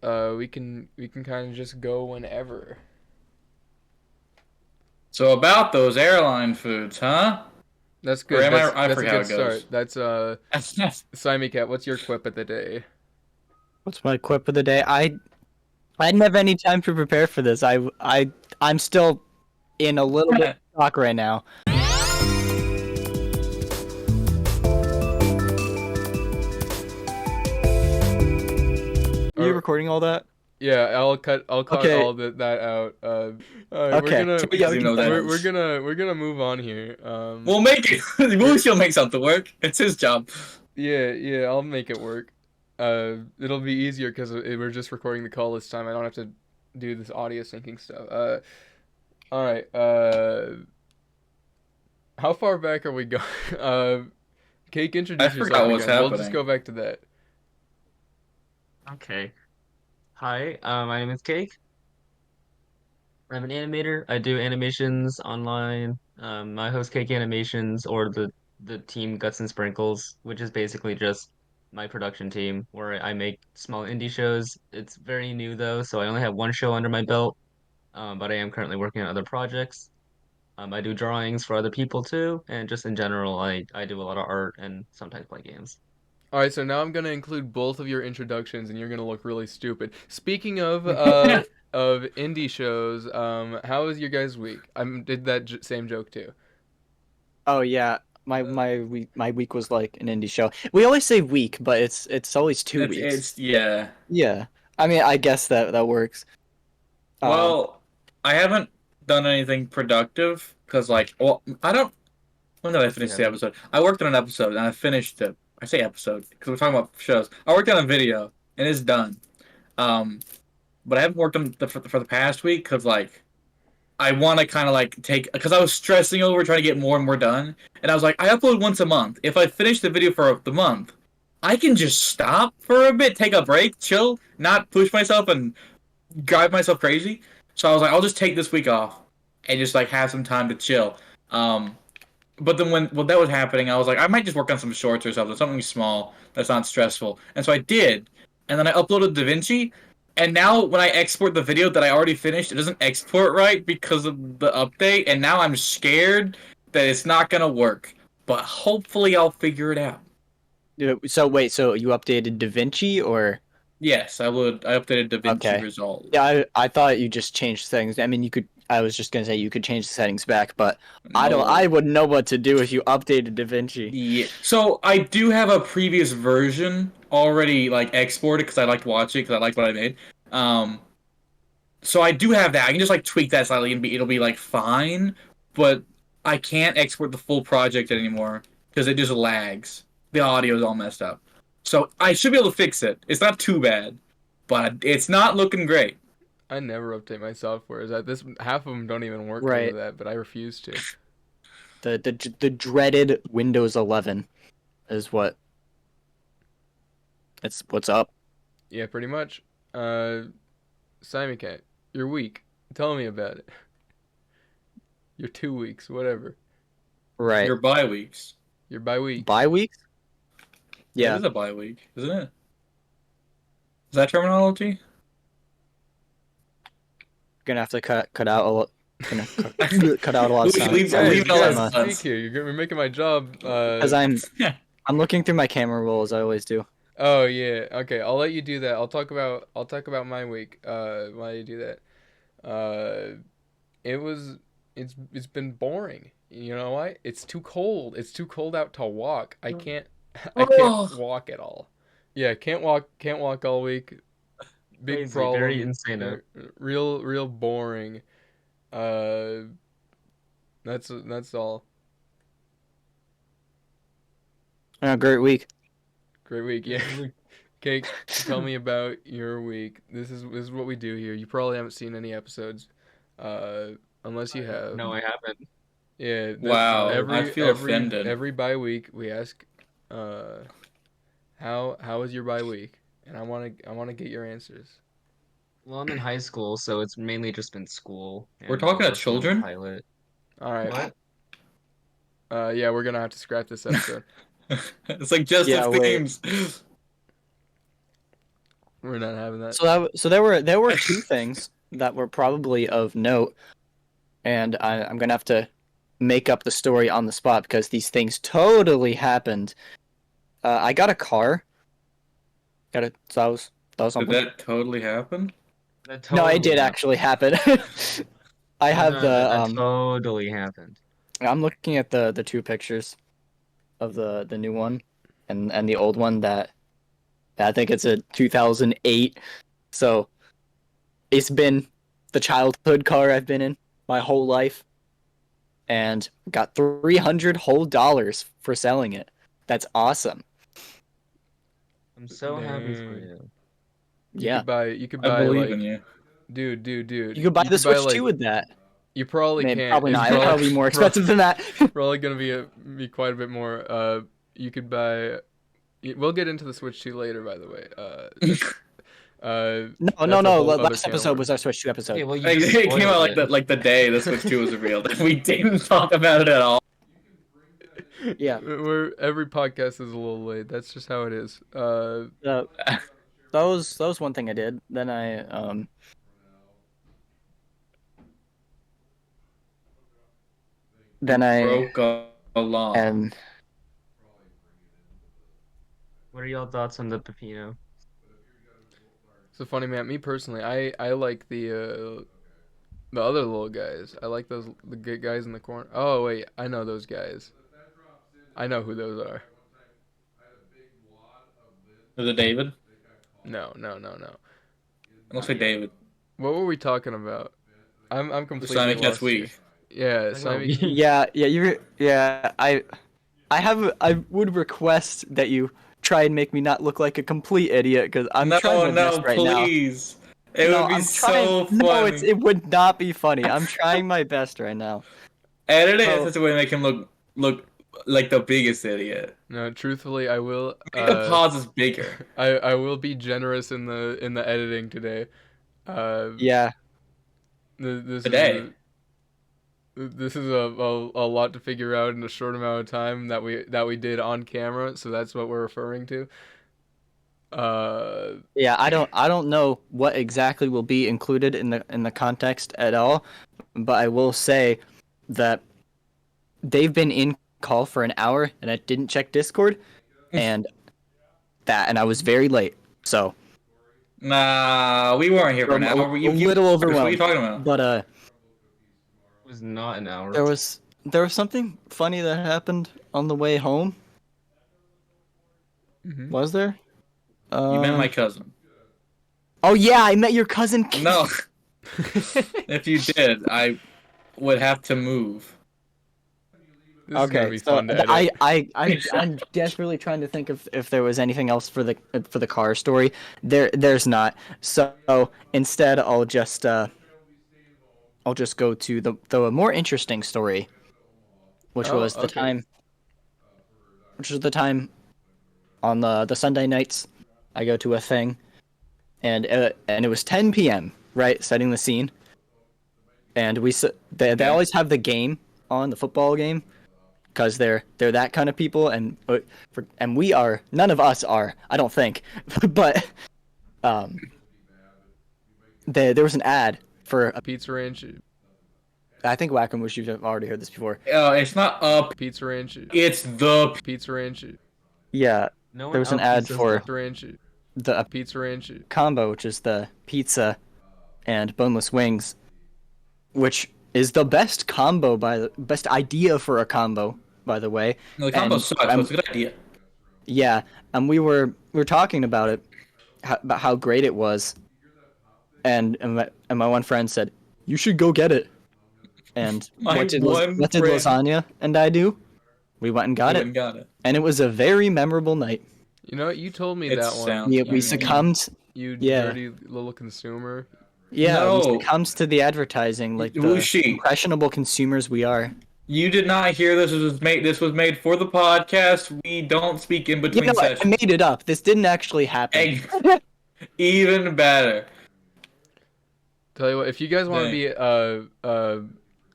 we can kind of just go whenever. So about those airline foods, huh? That's Or good. am I? I That's a forget how good it start. goes. That's Simon Cat, what's your quip of the day? What's my quip of the day? I didn't have any time to prepare for this. I'm still in a little bit of shock right now. You Or recording all that? yeah, I'll cut Okay. all that out. All right, we're Okay. gonna Yeah, Doesn't we even can know what that start. we're is. gonna we're gonna move on here. We'll make it. We'll We're still make something work. It's his job. yeah, I'll make it work. It'll be easier because we're just recording the call this time. I don't have to do this audio syncing stuff. All right. How far back are we going? Cake, I introduce yourself forgot what's again. We'll just happening. go back to that. Okay. Hi, my name is Cake. I'm an animator. I do animations online. I host Cake Animations or the team Guts and Sprinkles, which is basically just my production team where I make small indie shows. It's very new though, so I only have one show under my belt. But I am currently working on other projects. I do drawings for other people too, and just in general, I do a lot of art and sometimes play games. All right, so now I'm gonna include both of your introductions, and you're gonna look really stupid. Speaking of indie shows, how was your guys' week? I did that same joke too. Oh yeah. My week was like an indie show. We always say week, but it's always 2 weeks. It's yeah. Yeah. I mean, I guess that works. Um, Well, I haven't done anything productive because, like, well, I don't. When did I You finish the haven't. episode? I worked on an episode and I finished it. I say episode because we're talking about shows. I worked on a video and it's done. Um, but I haven't worked on for the past week because, like, I want to kind of like take because I was stressing over trying to get more and more done, and I was like, I upload once a month. If I finish the video for the month, I can just stop for a bit, take a break, chill, not push myself and drive myself crazy. So I was like, I'll just take this week off and just like have some time to chill. Um, but then when that was happening, I was like, I might just work on some shorts or something small that's not stressful. And so I did, and then I uploaded DaVinci. And now when I export the video that I already finished, it doesn't export right because of the update. And now I'm scared that it's not gonna work. But hopefully I'll figure it out. so wait, so you updated DaVinci or Yes, I would. I updated DaVinci okay. Resolve. Yeah, I thought you just changed things. I mean, you could. I was just gonna say you could change the settings back, but I don't. I No. wouldn't know what to do if you updated DaVinci. Yeah. So I do have a previous version already like exported because I like to watch it because I like what I made. Um, so I do have that. I can just like tweak that slightly and it'll be like fine, but I can't export the full project anymore because it just lags. The audio is all messed up. So I should be able to fix it. It's not too bad, but it's not looking great. I never update my software. Is that this half of them don't even work because of Right. that, but I refuse to. The dreaded Windows 11 is what. It's what's up. Yeah, pretty much. Uh, Simon Cat, you're weak. Tell me about it. You're 2 weeks, whatever. Right. Your bye weeks. You're by week. Bye weeks. Yeah, it Yeah. is a bye week, isn't it? Is that terminology? Gonna have to cut out a lot. Gonna cut out a lot of leave, sound. leave, Sorry. Guys, leave all that guys, I'm speak silence. here. You're making my job. because I'm looking through my camera roll as I always do. Oh yeah. Okay, I'll let you do that. I'll talk about my week. While you do that. It was it's been boring. You know why? It's too cold. It's too cold out to walk. I can't I can't Oh, walk at all. Yeah, can't walk all week. Big Crazy, very problem. insane. Real boring. Uh that's all. Great week. Great week. Yeah. Cake, tell me about your week. This is what we do here. You probably haven't seen any episodes. Uh unless you have. No, I haven't. Yeah, wow, I every feel offended. every bye week we ask, uh, how was your bye week, and I wanna get your answers. Well, I'm in high school, so it's mainly just been school We're and talking to working on the children? pilot. All right. What? Yeah, we're gonna have to scrap this episode. It's like Justice Yeah. Wait. Themes. We're not having that. So there were two things that were probably of note, and I'm gonna have to make up the story on the spot because these things totally happened. I got a car. So that was Did something. that totally happen? That No, it totally did happened. actually happen. I have No, that the totally happened. I'm looking at the two pictures of the new one and the old one that I think it's a 2008. So it's been the childhood car I've been in my whole life, and got $300 whole dollars for selling it. That's awesome. I'm so happy for Dang. you. Yeah, You could I buy believe in like, you. dude. you could buy the buy Switch 2 like, with that. you probably Maybe, can't. probably It's not. It's probably more expensive than that. probably gonna be quite a bit more. You could buy. We'll get into the Switch 2 later, by the way. That's a No. whole other Last can of episode worms. was our Switch 2 Okay, episode. well, you just It came out spoiled it. like the day the Switch 2 was revealed, and we didn't talk about it at all. Yeah. Every podcast is a little late. That's just how it is. That was one thing I did. Then I Broke a law. and What are y'all thoughts on the Pepino? So funny, man. Me personally, I like the other little guys. I like the good guys in the corner. Oh wait, I know those guys. I know who those are. Is it David? No. It looks like David. What were we talking about? I'm The completely Simon Cat's lost here. week. Yeah, Talking about Simon. I would request that you try and make me not look like a complete idiot because I'm trying my best right now. please. It No, would be I'm so trying. funny. No, it would not be funny. I'm trying my best right now. Edit it So- in such a way to make him look like the biggest idiot. No, truthfully, I will. Make the pauses bigger. I will be generous in the editing today. Yeah. This Today. this is a lot to figure out in a short amount of time that we did on camera, so that's what we're referring to. Yeah, I don't know what exactly will be included in the context at all, but I will say that they've been in call for an hour and I didn't check Discord and I was very late. So Nah, we weren't here for an I'm hour. a little What are you overwhelmed. talking about? But It was not an hour. there was something funny that happened on the way home. mhm. Was there? You met my cousin. Oh yeah, I met your cousin. No. If you did, I would have to move. This is gonna Okay, be so fun to edit. I'm desperately trying to think if there was anything else for the car story. There's not. So instead, I'll just go to the more interesting story, which Oh, was the okay. time. Which was the time on the Sunday nights. I go to a thing, and it was 10 p.m. Right, setting the scene. And they always have the game on, the football game, because they're that kind of people, and we are, none of us are, I don't think, but there was an ad for Pizza Ranch, I think Wacom Wish, you've already heard this before. It's not up. Pizza Ranch, It's the. Pizza Ranch, Yeah, No one there was an else ad says for that. Pizza Ranch, the Pizza Ranch. combo, which is the pizza and boneless wings, which is the best combo best idea for a combo, by the way. No, the combo And, sucks, but it's a good idea. Yeah, and we were talking about it, about how great it was, and my one friend said, "You should go get it." And My what did one friend- Lasagna and I do? We went and got You it, went and got it. and it was a very memorable night. You know what? You told me It that one. sounds We You- succumbed. You Yeah. dirty little consumer. Yeah, No. we succumbed to the advertising like the Wuxi. impressionable consumers we are. You did not hear this. This was made for the podcast. We don't speak in You between know, I sessions. made it up. This didn't actually happen. Even better. Tell you what, if you guys want to Dang. be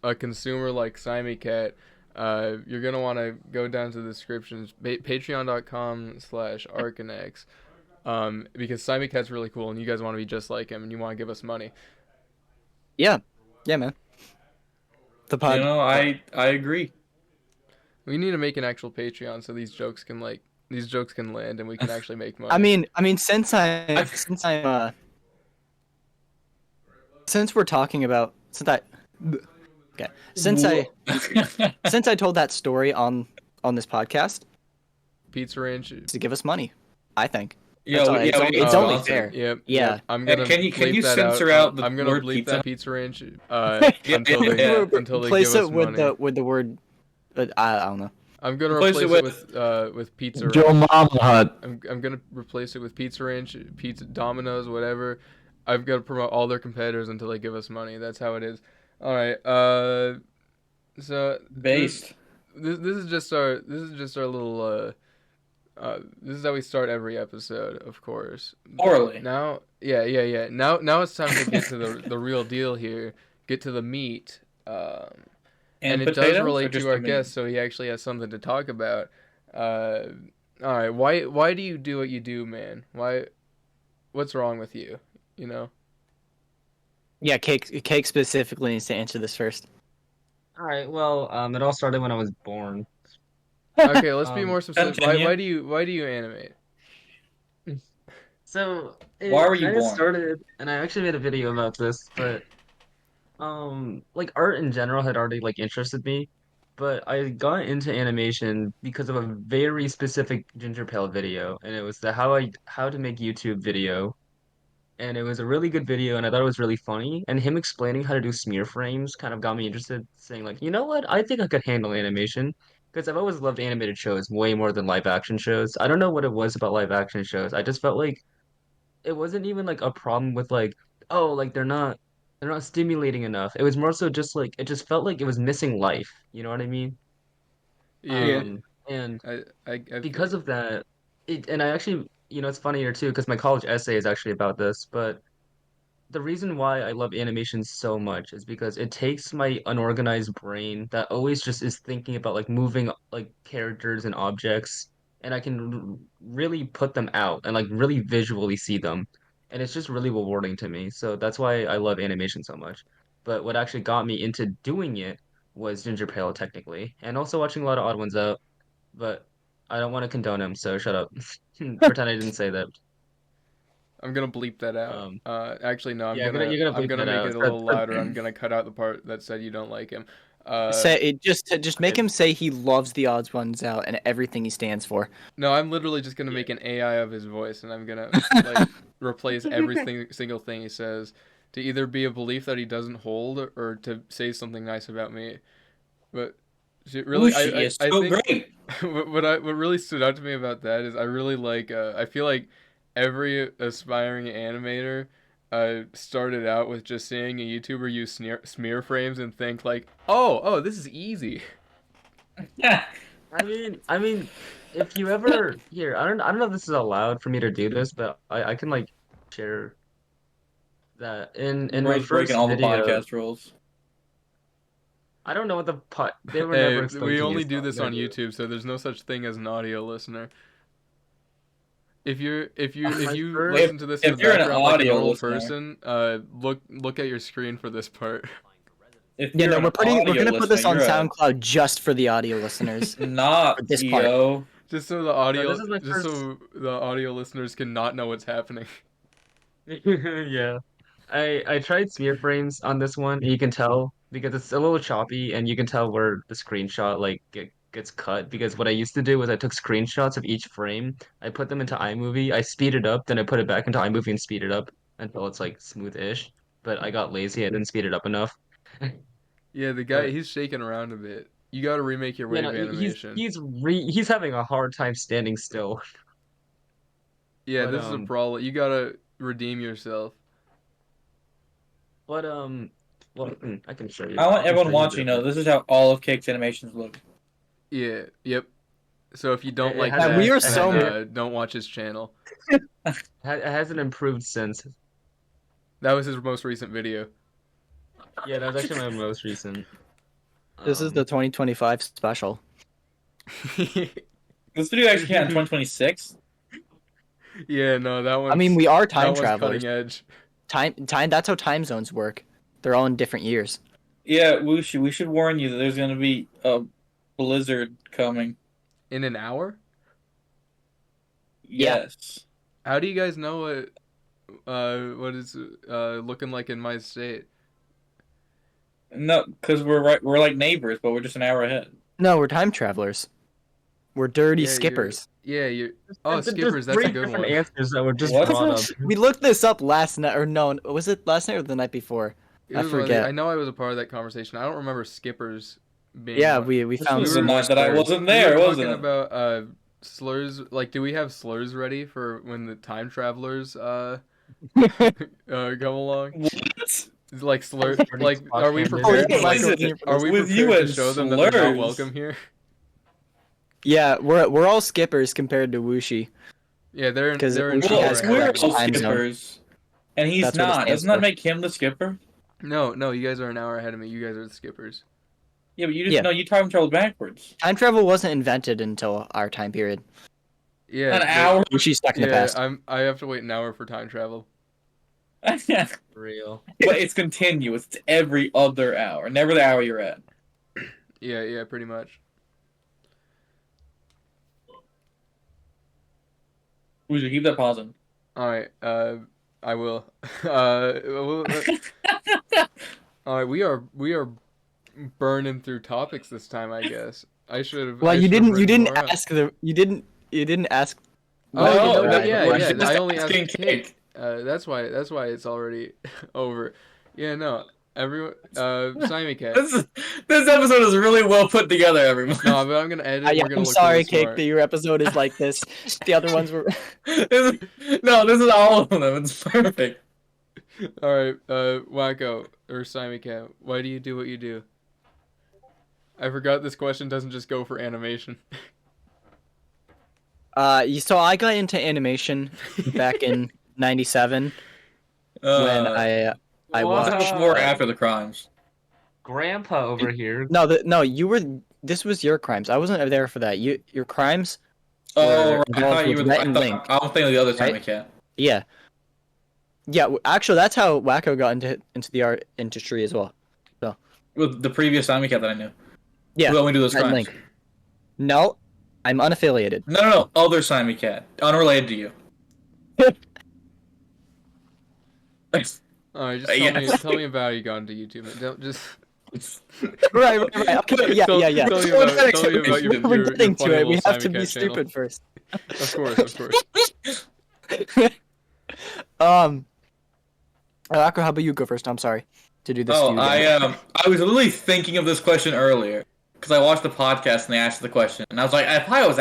a consumer like Simon Cat, you're gonna want to go down to the descriptions, patreon.com/Arcanex. Because Simon Cat's really cool, and you guys want to be just like him, and you want to give us money. Yeah, man. The You pod. know, I agree. We need to make an actual Patreon so these jokes can land, and we can actually make money. I mean, since we're talking about since I told that story on this podcast Pizza Ranch. to give us money, I think. Yeah, That's all, we need it's a only sponsor. fair. Yep. Yeah. Yep. I'm Hey, gonna can you bleep that censor out. out the I'm gonna word bleep pizza? that Pizza Ranch Yeah, until yeah, they yeah. until they Replace give us it with money. the word. I don't know. I'm gonna Replace replace it it with Pizza Joe Ranch. Mama Hut. I'm gonna replace it with Pizza Ranch, Pizza Domino's, whatever. I've got to promote all their competitors until they give us money. That's how it is. All right. So Based. this is just our little this is how we start every episode, of course. Orally. Now, yeah. Now it's time to get to the real deal here. Get to the meat. And it does potatoes, or relate just to our the meat? guest, so he actually has something to talk about. All right, why do you do what you do, man? What's wrong with you? You know? Yeah, cake specifically needs to answer this first. All right. Well, it all started when I was born. Okay, let's be Um, more specific. continue. Why do you animate? So Why it were you kind of born? started, and I actually made a video about this, but like art in general had already like interested me, but I got into animation because of a very specific Ginger Pale video, and it was the how to make YouTube video, and it was a really good video, and I thought it was really funny, and him explaining how to do smear frames kind of got me interested, saying like, you know what, I think I could handle animation. Because I've always loved animated shows way more than live action shows. I don't know what it was about live action shows. I just felt like it wasn't even like a problem with like, oh, like they're not stimulating enough. It was more so just like it just felt like it was missing life. You know what I mean? Yeah, And I feel because you. of that, and I actually, it's funnier too because my college essay is actually about this, but the reason why I love animation so much is because it takes my unorganized brain that always just is thinking about like moving like characters and objects, and I can really put them out and like really visually see them. And it's just really rewarding to me. So that's why I love animation so much. But what actually got me into doing it was Ginger Pale technically, and also watching a lot of Odd Ones Out. But I don't want to condone him, so shut up. Pretend I didn't say that. I'm gonna bleep that out. Um, Actually, no. yeah, you're gonna I'm bleep gonna that make out. it a little louder. I'm gonna cut out the part that said you don't like him. Uh, Say it just make okay. him say he loves the odds ones out and everything he stands for. No, I'm literally just gonna make an AI of his voice, and I'm gonna like replace single thing he says to either be a belief that he doesn't hold or to say something nice about me. But Ooh, really, she is I so think great. what really stood out to me about that is I really like I feel like every aspiring animator started out with just seeing a YouTuber use smear frames and think like, oh, this is easy. Yeah. I mean, if you ever here, I don't know if this is allowed for me to do this, but I can like share that in my Bro's breaking first all the video. podcast rules. I don't know what the pot they were Hey, never explained we to me, only so do I'm this gonna on do it. YouTube, so there's no such thing as an audio listener. If My you first listen to this in If the you're an background like a audio normal listener, person, look at your screen for this part. if Yeah, you're no, an we're audio gonna put this listener, on you're SoundCloud just for the audio listeners not for this part. yo. Just so No, this is my just first. so the audio listeners can not know what's happening. Yeah. I tried smear frames on this one, and you can tell because it's a little choppy, and you can tell where the screenshot like gets cut. Because what I used to do was I took screenshots of each frame, I put them into iMovie, I speed it up, then I put it back into iMovie and speed it up until it's like smooth-ish. But I got lazy, I didn't speed it up enough. Yeah, the guy But he's shaking around a bit. You got to remake your you know, wave animation. he's having a hard time standing still. Yeah, But this is a problem. You got to redeem yourself. but well, I can show you. I I want can show everyone you a watching bit to of know it. this is how all of Cake's animations look. Yeah, yep. So if you don't It like has We that, are then so don't watch his channel. it hasn't improved since. That was his most recent video. Yeah, that was actually my most recent. This is the Um, 2025 special. This video actually came out in 2026. Yeah, no, that one's I mean, we are that time one's travelers. cutting edge. Time. That's how time zones work. They're all in different years. Yeah, Wushi, we should warn you that there's gonna be a blizzard coming. In an hour? Yeah. Yes. How do you guys know what is looking like in my state? No, because we're right. We're like neighbors, but we're just an hour ahead. No, we're time travelers. We're dirty Yeah, skippers. you're oh, There's skippers, that's three a good different one. answers that were just What? brought up. We looked this up last night, or no, was it last night or the night before? It I was one of forget. I know I was a part of that conversation. I don't remember skippers being Yeah, one. we This found was the some more night that I slurs. wasn't We there, were wasn't talking it? about slurs. Like, do we have slurs ready for when the time travelers come along? What? Like slur, Pretty like are we spot prepared? Oh, yeah, Like, Michael, are we with you prepared to and show them that they're not slurs. welcome here? Yeah, we're all skippers compared to Wushi. Yeah, they're in. 'Cause They're in. Wushi Well, has our we're correct all time zone. skippers, and he's That's what it not. stands Doesn't that for. make him the skipper? No, you guys are an hour ahead of me. You guys are the skippers. Yeah, but you just Yeah. know you time traveled backwards. Time travel wasn't invented until our time period. Yeah, An but- hour. Wushi's stuck in the Yeah, past. I have to wait an hour for time travel. But Real. it's continuous. It's every other hour, never the hour you're at. Yeah, pretty much. We should keep that pausing. All right, I will. All right, we are burning through topics this time. I guess I should have. Well, I you should have didn't written more up. ask you didn't ask. Oh, No, you know no, what? we're Yeah. just I only asked asking Cake. That's why it's already over. Yeah, no. Everyone. Simon Cat. This episode is really well put together, everyone. No, but I'm gonna edit. Yeah, We're gonna I'm look sorry, really Cake, smart. that your episode is like this. The other ones were. This is all of them. It's perfect. All right, Wacko or Simon Cat. Why do you do what you do? I forgot this question doesn't just go for animation. So I got into animation back in '97 when I What? watched. Before or after the crimes? Grandpa over here. No, you were. This was your crimes. I wasn't there for that. Your crimes. Oh, Were right. I thought you involved were. with Rhett and Link, I was thinking of the other Simon right? Cat. Yeah. Yeah, actually, that's how Wacko got into the art industry as well. With the previous Simon Cat that I knew. Yeah, Who only do those Rhett and crimes. Link. No, I'm unaffiliated. No. Other Simon Cat. Unrelated to you. All right, just tell me about how you got into YouTube. Man. Don't just. Right. Okay, yeah. Tell me about your We're getting funny to it. We little have to Simon be Cat channel. stupid first. Of course. Wacko, how about you go first? I'm sorry to do this. Oh, to you again. I was literally thinking of this question earlier because I watched the podcast and they asked the question, and I was like, I probably was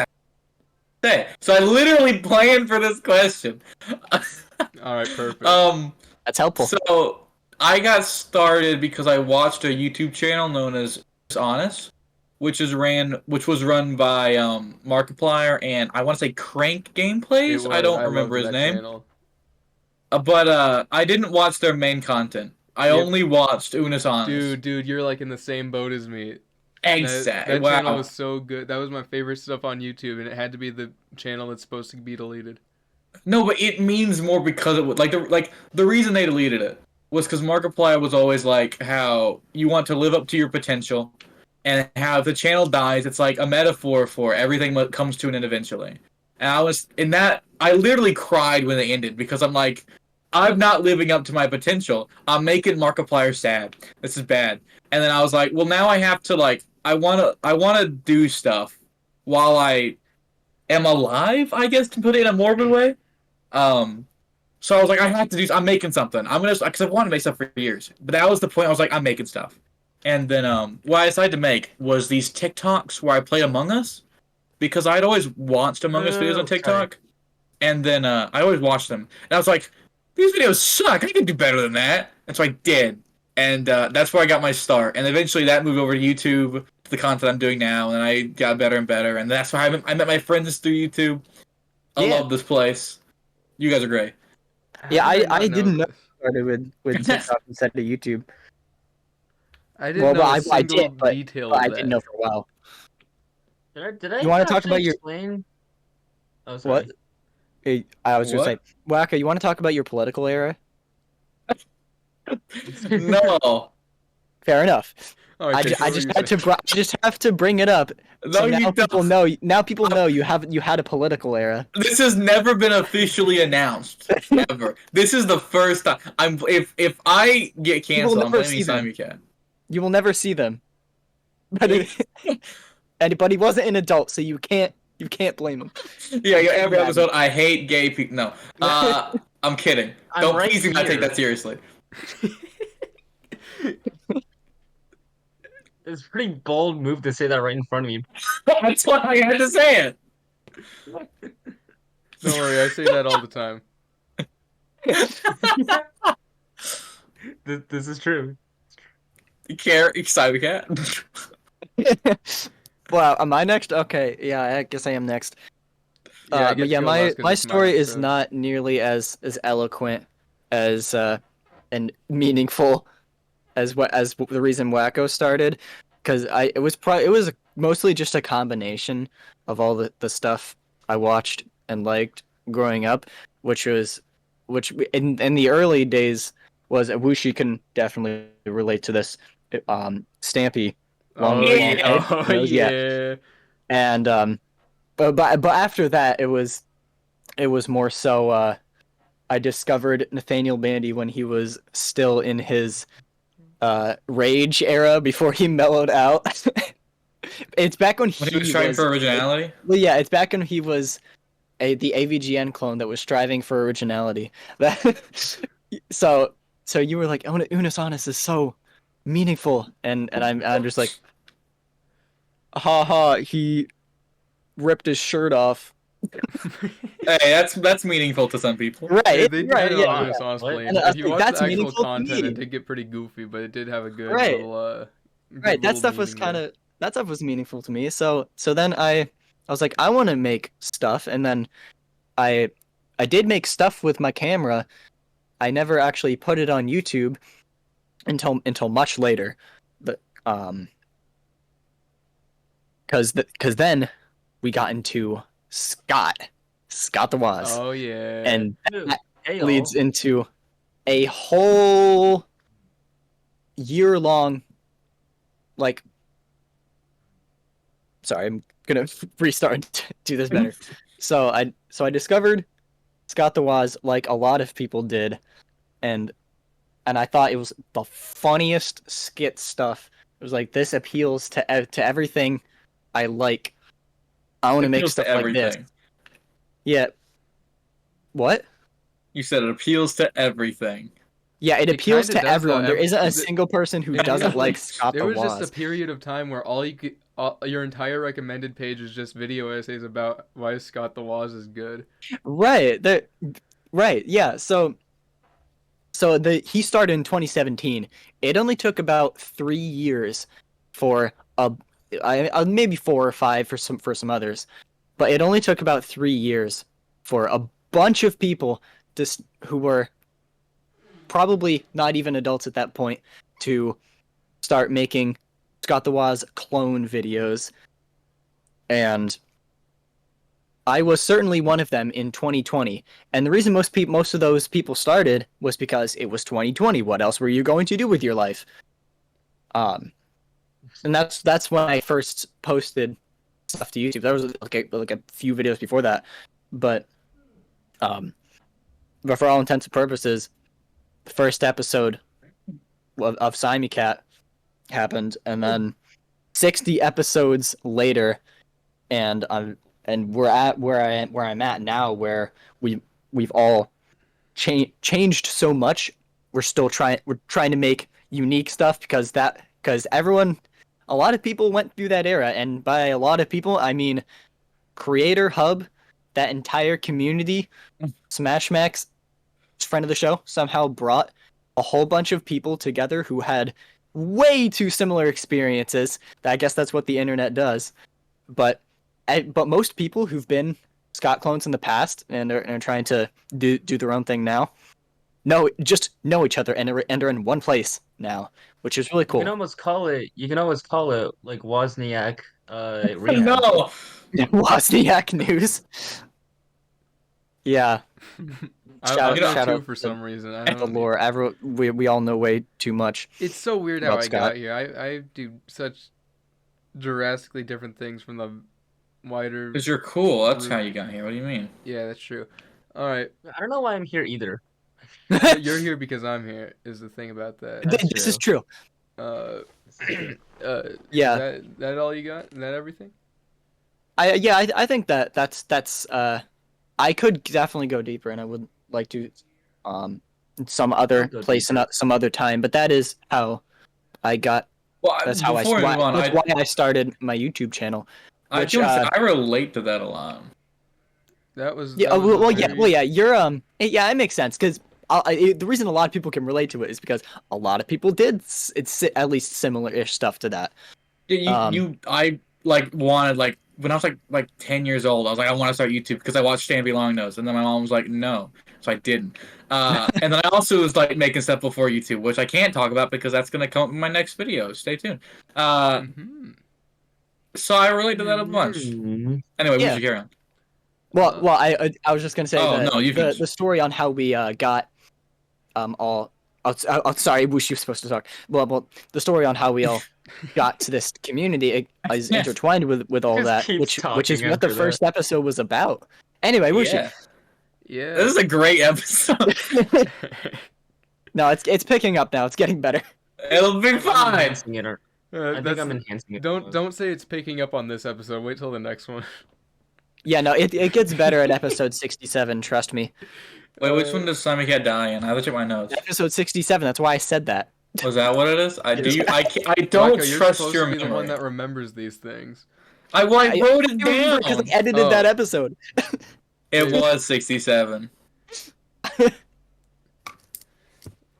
say. So I literally planned for this question. All right, perfect. That's helpful. So I got started because I watched a YouTube channel known as Honest, which was run by Markiplier and I want to say Crank Gameplays. I don't remember his name. Channel. But I didn't watch their main content. I Yep. only watched Unis Honest. Dude, you're like in the same boat as me. Exactly. That channel Wow. was so good. That was my favorite stuff on YouTube, and it had to be the channel that's supposed to be deleted. No, but it means more because it was the reason they deleted it was because Markiplier was always like how you want to live up to your potential, and how if the channel dies, it's like a metaphor for everything that comes to an end eventually. And I literally cried when they ended because I'm like, I'm not living up to my potential. I'm making Markiplier sad. This is bad. And then I was like, well, now I have to I wanna do stuff while I am alive, I guess, to put it in a morbid way. So I was like, I have to do. I'm making something. Because I've wanted to make stuff for years, but that was the point. I was like, I'm making stuff, and then what I decided to make was these TikToks where I play Among Us, because I'd always watched Among Us videos on Okay. TikTok, and then I always watched them, and I was like, these videos suck. I can do better than that, and so I did, and that's where I got my start, and eventually that moved over to YouTube, to the content I'm doing now, and I got better and better, and that's why I met my friends through YouTube. I Yeah. love this place. You guys are great. Yeah, How did I not didn't know this? started with TikTok instead of YouTube. I didn't Well, know but a I single did, but detail I of that. didn't know for a while. Did I You wanna talk actually about your- explain? Oh, sorry. What? I was just What? saying, Waka, you want to talk about your political era? No. Fair enough. Okay, so I what were just you had to saying? I just have to bring it up, No, so you now people don't. know. Now people know you had a political era. This has never been officially announced ever. This is the first time. If I get You will canceled, I'm never blaming see them. Simon Cat. You will never see them. But but he wasn't an adult, so you can't blame him. Yeah, yeah. Every Yeah. episode, I hate gay people. No, I'm kidding. I'm Don't right please do not take here. that seriously. It's a pretty bold move to say that right in front of me. That's why I had to say it. Don't worry, I say that all the time. This is true. Simon Cat. Well, am I next? Okay, yeah, I guess I am next. Yeah, I But get yeah, to go last 'cause my it's my story is episode. not nearly as eloquent as and meaningful as the reason Wacko started, because it was mostly just a combination of all the stuff I watched and liked growing up, which in the early days was Wushi can definitely relate to this. Stampy, long Oh long yeah, way, oh yeah, yeah. and but after that it was more so I discovered Nathaniel Bandy when he was still in his rage era before he mellowed out. It's back when When he was he trying was for originality. well, yeah, it's back when he was the AVGN clone that was striving for originality. That so you were like, oh, Unis Honest is so meaningful, and I'm just like, haha, he ripped his shirt off. Hey, that's meaningful to some people. Yeah, Right, they right, had a yeah, lot of yeah. Unis Honest What? play And in it. I If was you like, watch that's the actual meaningful to content, it me. did get pretty goofy, but it did have a good Right. little Right, good that little stuff was meaning kind there. of that stuff was meaningful to me. So then I was like, I want to make stuff, and then I I did make stuff with my camera. I never actually put it on YouTube until much later, but because then we got into Scott the Woz, Oh yeah. and Dude, that hey leads y'all. into a whole year-long, like, sorry, I'm gonna restart and do this better. So I discovered Scott the Woz like a lot of people did, and I thought it was the funniest skit stuff. It was like, this appeals to everything I like. I want It to make appeals to stuff like this. everything. Yeah. What? You said it appeals to everything. Yeah, it It appeals kinda to does though. everyone. There isn't a The, single person who it doesn't like usually Scott there the was just a Woz. period of time where your entire recommended page is just video essays about why Scott the Woz is good. Right. Right. Yeah. So he started in 2017. It only took about 3 years for maybe 4 or 5 for some others, but it only took about 3 years for a bunch of people who were probably not even adults at that point to start making Scott the Woz clone videos, and I was certainly one of them in 2020. And the reason most of those people started was because it was 2020. What else were you going to do with your life? And that's when I first posted stuff to YouTube. There was like a few videos before that, but for all intents and purposes, the first episode of Simon Cat happened, and then 60 episodes later, and we're at where I'm at now, where we've all changed so much. We're trying to make unique stuff because a lot of people went through that era, and by a lot of people I mean Creator Hub, that entire community. Smash Max, friend of the show, somehow brought a whole bunch of people together who had way too similar experiences. I guess that's what the internet does. But most people who've been Scott clones in the past and are trying to do their own thing now just know each other and are in one place now, which is really You can cool. almost call it. You can almost call it like Wozniak rehab. No. Wozniak news. Yeah. I know Shout two out for some reason. I to the don't. lore. We all know way too much It's so weird how about I Scott. got here. I do such drastically different things from the wider Because you're cool. That's how group. you got here. What do you mean? Yeah, that's true. All right, I don't know why I'm here either. you're here because I'm here. Is the thing about that. That's This is true. true. Uh, This is true. is Yeah. that all you got? Is that everything? I think that's I could definitely go deeper, and I would like to some other I'll go place and deeper. some other time. But that is how I got. Well, That's how before we move on, that's why I started my YouTube channel. I Which do want to say I relate to that a lot. yeah, That was a very yeah, you're yeah, it makes sense because the reason a lot of people can relate to it is because a lot of people did it's at least similar-ish stuff to that. I like wanted like when I was like 10 years old, I was like I want to start YouTube because I watched Stanley Longnose, and then my mom was like no, so I didn't. And then I also was like making stuff before YouTube, which I can't talk about because that's gonna come up in my next video. Stay tuned. Mhm. So I relate to that a bunch. Mhm. Anyway, we Yeah. should carry on. Well, I was just gonna say Oh, that no, you finish. the story on how we got all. Sorry, Wush, you were supposed to talk. Well, the story on how we all got to this community is Yes. intertwined with all Just that, keeps which is talking what the after that. first episode was about. Anyway, Wushi. Yeah, Yeah. this is a great episode. No, it's picking up now. It's getting better. It'll be I'm fine. enhancing it. I think That's- I'm enhancing it. don't say it's picking up on this episode. Wait till the next one. Yeah, no, it gets better at episode 67. Trust me. Wait, which one does Simon Cat die in? I have to check my notes. Episode 67. That's why I said that. Was that what it is? I Waka, don't you're trust supposed your to be the one memory. that remembers these things. I wrote it down. Because I edited that episode. It was 67.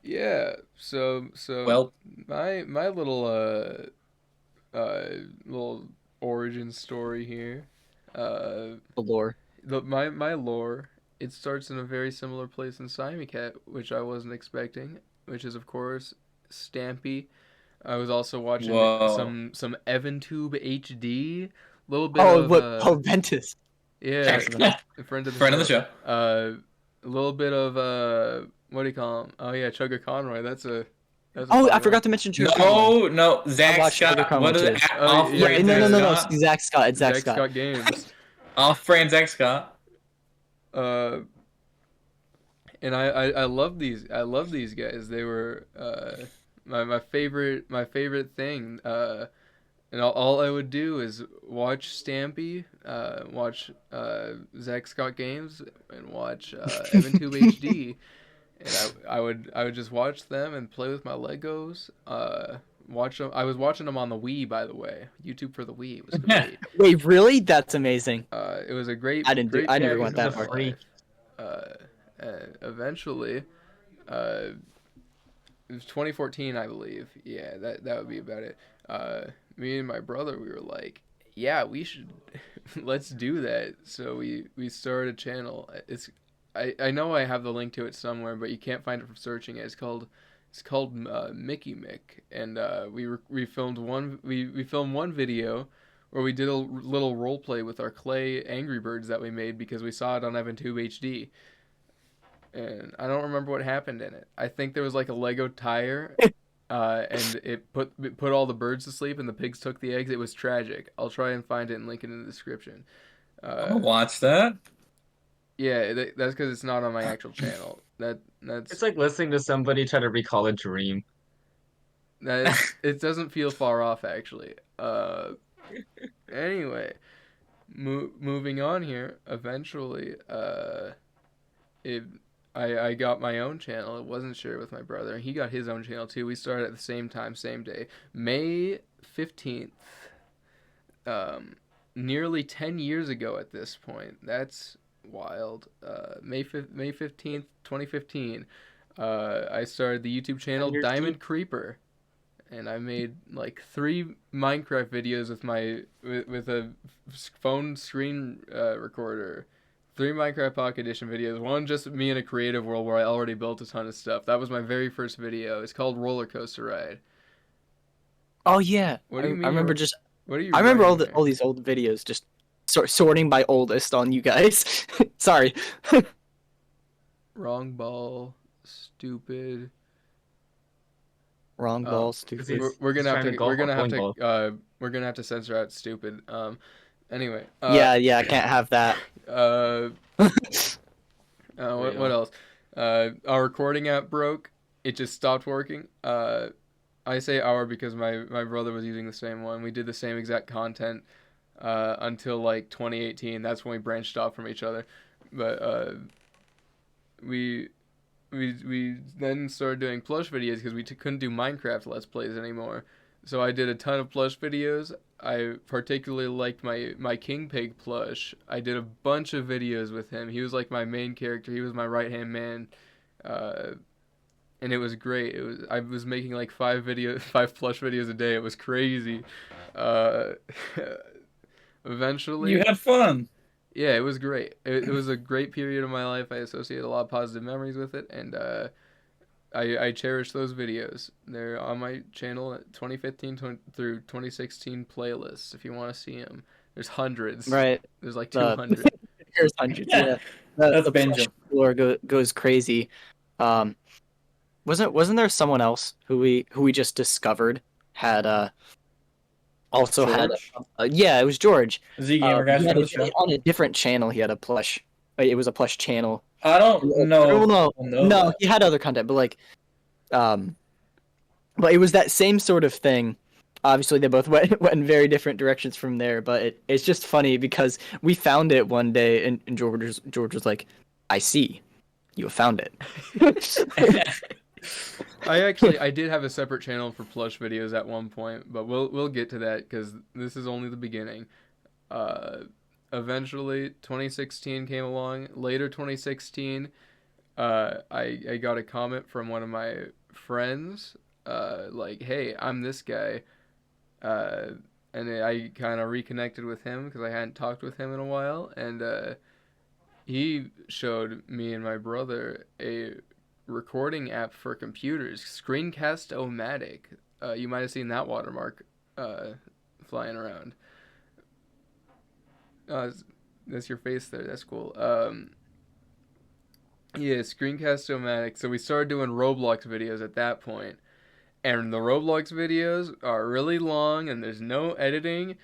Yeah. So Well, my little little origin story here. The lore. My lore, it starts in a very similar place in Siamese Cat, which I wasn't expecting, which is of course Stampy. I was also watching Whoa. some EvanTube HD, little bit of Ventus. yeah, a friend of the show. A little bit of what do you call him? Oh yeah, Chugga Conroy. That's a Oh, I funny forgot one. to mention too. No, Zach watched Scott. Sugar What is Coma it? too. Oh, yeah, Off-brand No, Zach Scott. Zach Scott. It's Zach Zach Scott. Scott Games. Off-brand Zach Scott. And I love these. I love these guys. They were my favorite thing. And all I would do is watch Stampy, watch Zach Scott Games, and watch EvanTube HD. And I would just watch them and play with my Legos. Watch them. I was watching them on the Wii, by the way. YouTube for the Wii. It was great. Wait, really? That's amazing. It was a great. I didn't do- great I never period went that of far. my life. Eventually, it was 2014, I believe. Yeah, that would be about it. Me and my brother, we were like, yeah, we should, let's do that. So we started a channel. I know I have the link to it somewhere, but you can't find it from searching it. It's called Mickey Mick, and we filmed one video where we did a little role play with our clay Angry Birds that we made because we saw it on EvanTube HD. And I don't remember what happened in it. I think there was like a Lego tire, and it put all the birds to sleep, and the pigs took the eggs. It was tragic. I'll try and find it and link it in the description. I'll watch that. Yeah, that's because it's not on my actual channel. That's It's like listening to somebody try to recall a dream. it doesn't feel far off actually. Anyway, moving on here. Eventually, I got my own channel. It wasn't shared with my brother. He got his own channel too. We started at the same time, same day, May 15th. Nearly 10 years ago at this point. That's wild. May 15th, 2015. I started the YouTube channel Diamond Creeper, and I made like 3 Minecraft videos with a phone screen recorder. 3 Minecraft Pocket Edition videos. One just me in a creative world where I already built a ton of stuff. That was my very first video. It's called Roller Coaster Ride. Oh yeah. What do you mean? I remember just. What are you? I remember writing there? all these old videos just sorting by oldest on you guys. Sorry. Wrong ball, stupid. Wrong Um, ball, Because stupid. we're he's gonna have trying to to golf off bowling ball. we're gonna have to censor out stupid. Anyway. Yeah, I can't have that. Uh, what Real. else? Our recording app broke. It just stopped working. I say our because my brother was using the same one. We did the same exact content until like 2018. That's when we branched off from each other. But we we then started doing plush videos because we couldn't do Minecraft Let's Plays anymore. So I did a ton of plush videos. I particularly liked my King Pig plush. I did a bunch of videos with him. He was like my main character. He was my right hand man, uh, and it was great. I was making like 5 plush videos a day. It was crazy. Uh, You eventually, had fun. yeah, it was great. It was a great period of my life. I associate a lot of positive memories with it, and I cherish those videos. They're on my channel at 2015 through 2016 playlists. If you want to see them, there's hundreds. Right. There's like The 200. There's hundreds. Yeah, Yeah. The that's the plush Benjamin. floor goes crazy. Um, wasn't there someone else who we just discovered had also had George? yeah, it was George. Z Gamer He guys had from the show. on a different channel. He had a plush. It was a plush channel. I don't know. No, Know no, that. he had other content, but like, um, but it was that same sort of thing. Obviously, they both went in very different directions from there, but it's just funny because we found it one day, and George was like, "I see, you have found it." I did have a separate channel for plush videos at one point, but we'll get to that because this is only the beginning. Uh, Eventually, 2016 came along. Later 2016, I got a comment from one of my friends, like, "Hey, I'm this guy," uh, and I kind of reconnected with him because I hadn't talked with him in a while, and he showed me and my brother a recording app for computers, Screencast-O-Matic. You might have seen that watermark flying around. That's your face there. That's cool. Yeah, Screencast-O-Matic. So we started doing Roblox videos at that point, and the Roblox videos are really long, and there's no editing,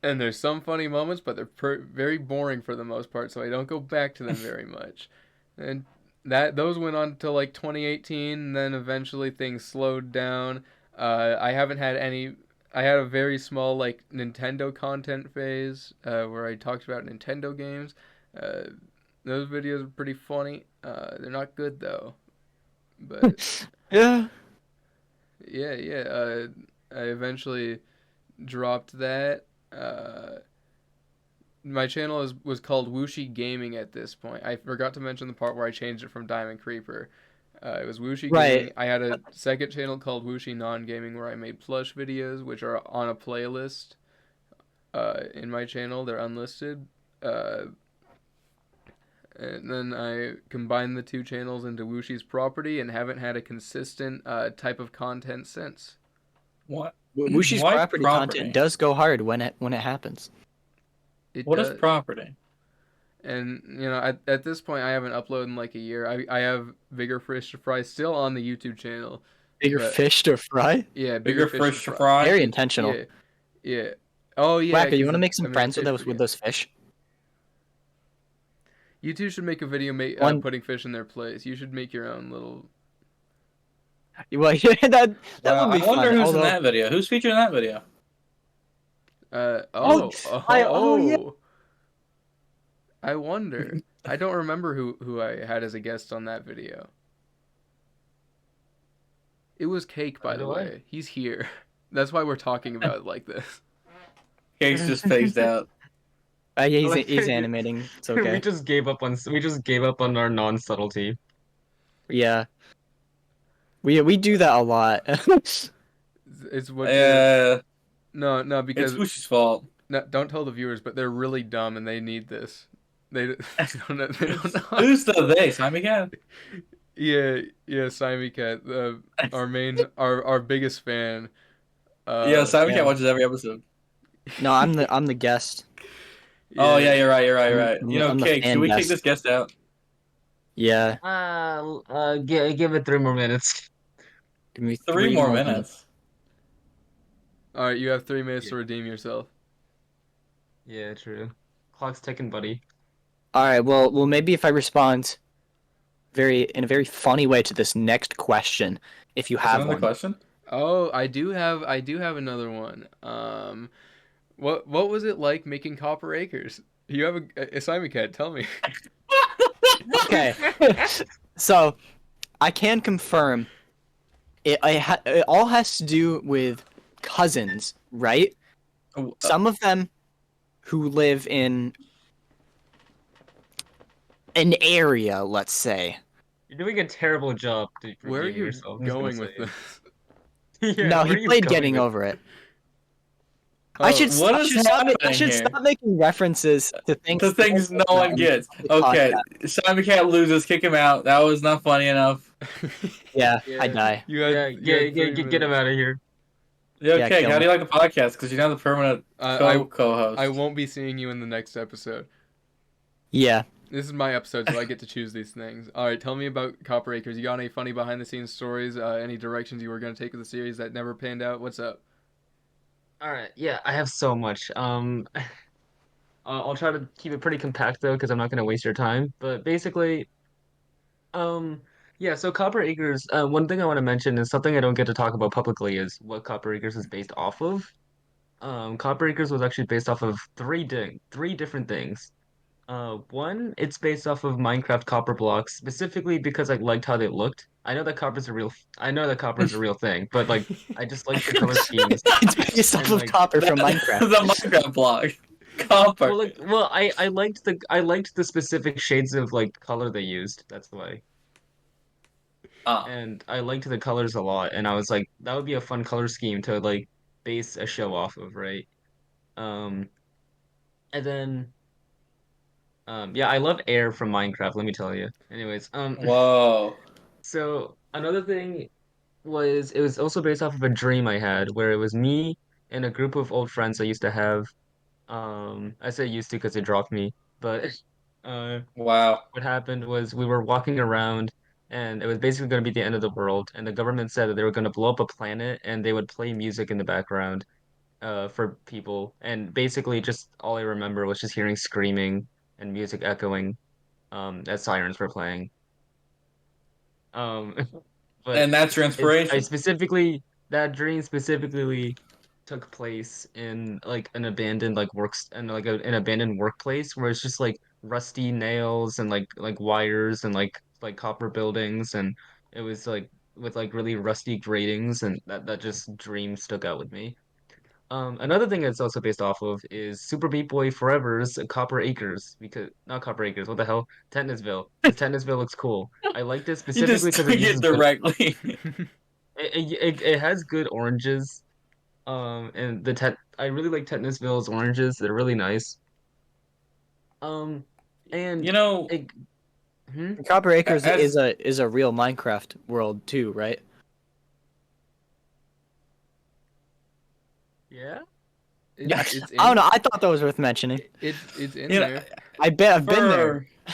and there's some funny moments, but they're very boring for the most part. So I don't go back to them very much, and those went on till like 2018, and then eventually things slowed down. I haven't had any. I had a very small like Nintendo content phase where I talked about Nintendo games. Uh, those videos are pretty funny. They're not good though, but Yeah. yeah. I eventually dropped that. My channel was called Wooshi Gaming at this point. I forgot to mention the part where I changed it from Diamond Creeper. It was Wooshi Right. Gaming. I had a second channel called Wooshi Non Gaming where I made plush videos, which are on a playlist in my channel. They're unlisted. Uh, and then I combined the two channels into Wooshi's property and haven't had a consistent type of content since. What? Wushi's Why property content does go hard when it happens. It What does. is property? And you know, at this point, I haven't uploaded in like a year. I have Bigger Fish to Fry still on the YouTube channel. Bigger But- fish to fry. Yeah, Bigger fish to fry. Very intentional. Yeah, yeah. Oh yeah. Whacker, you 'cause want to make I some mean, friends I with forget. those fish? You two should make a video One- putting fish in their place. You should make your own little. Well, yeah, that Wow, would be I wonder fun. who's Although, in that video. Who's featured in that video? Yeah. I wonder. I don't remember who I had as a guest on that video. It was Cake, by the do I? way. He's here. That's why we're talking about it like this. Case just phased out. Yeah, Like, he's animating. It's okay. We just gave up on our non-subtlety. Yeah, we do that a lot. It's what. Yeah, No, it's because Wushi's fault. no, don't tell the viewers, but they're really dumb and they need this. They don't know. They don't know. Who's the they? Simon Cat? Yeah, Simon Cat, our biggest fan. Yeah, Simon yeah. Cat watches every episode. No, I'm the guest. Oh yeah, you're right. I'm You know, the Cake, fan should we kick guest. this guest out? Yeah, Give it 3 more minutes. give me Three three more more minutes. minutes. All right, you have 3 minutes Yeah, to redeem yourself. yeah, true. Clock's ticking, buddy. All right. Well, maybe if I respond in a very funny way to this next question, if you That's have another one. question. Oh, I do have another one. What was it like making Copper Acres? You have a Simon Cat. Tell me. Okay. So I can confirm it all has to do with cousins, right? Oh, Some of them who live in an area, let's say. You're doing a terrible job to Where are redeeming you yourself. I'm just gonna going say with it. this? Yeah, No, where he are you played going Getting with? Over It. Oh, what is I happening should here? stop making references to things The things no one gets. on the Okay, podcast. Simon Cat loses. Kick him out. That was not funny enough. Yeah, I Yeah, die. yeah, you had three get him minutes. out of here. Yeah, Yeah, okay. kill How do him. you like the podcast? Because you're now the permanent I I co-host. won't be seeing you in the next episode. Yeah. This is my episode, so I get to choose these things. All right, tell me about Copper Acres. You got any funny behind the scenes stories? Any directions you were gonna take with the series that never panned out? What's up? All right, yeah, I have so much. I'll try to keep it pretty compact though, because I'm not gonna waste your time. But basically, um, yeah. So Copper Acres. One thing I want to mention is something I don't get to talk about publicly is what Copper Acres is based off of. Copper Acres was actually based off of three different things. One, it's based off of Minecraft copper blocks, specifically because I liked how they looked. I know that copper is a real thing, but like I just like the color schemes It's based off and of like copper from Minecraft. The Minecraft blog. Copper. I liked the specific shades of like color they used. That's why. Ah, And I liked the colors a lot, and I was like, that would be a fun color scheme to like base a show off of, right? Um, and then yeah, I love air from Minecraft, let me tell you. Anyways, whoa. so another thing was it was also based off of a dream I had where it was me and a group of old friends I used to have. I say used to because they dropped me, but uh, Wow. what happened was we were walking around and it was basically going to be the end of the world, and the government said that they were going to blow up a planet and they would play music in the background for people, and basically just all I remember was just hearing screaming and music echoing as sirens were playing. Um, but And that's your I inspiration. specifically that dream specifically took place in like an abandoned like works and like an abandoned workplace where it's just like rusty nails and like wires and like copper buildings, and it was like with like really rusty gratings, and that just dream stuck out with me. Another thing it's also based off of is Super Meat Boy Forever's Copper Acres, because not Copper Acres, what the hell? Tetanusville, because Tetanusville looks cool. I liked it You specifically just because it tweet it uses good. directly. It has good oranges. And I really like Tetanusville's oranges. They're really nice. Um, You and know, it, hmm? Copper Acres as is a real Minecraft world too, right? Yeah. Yeah. It's I don't in know. I thought that was worth mentioning. it's in you know, there. I bet I've been there. for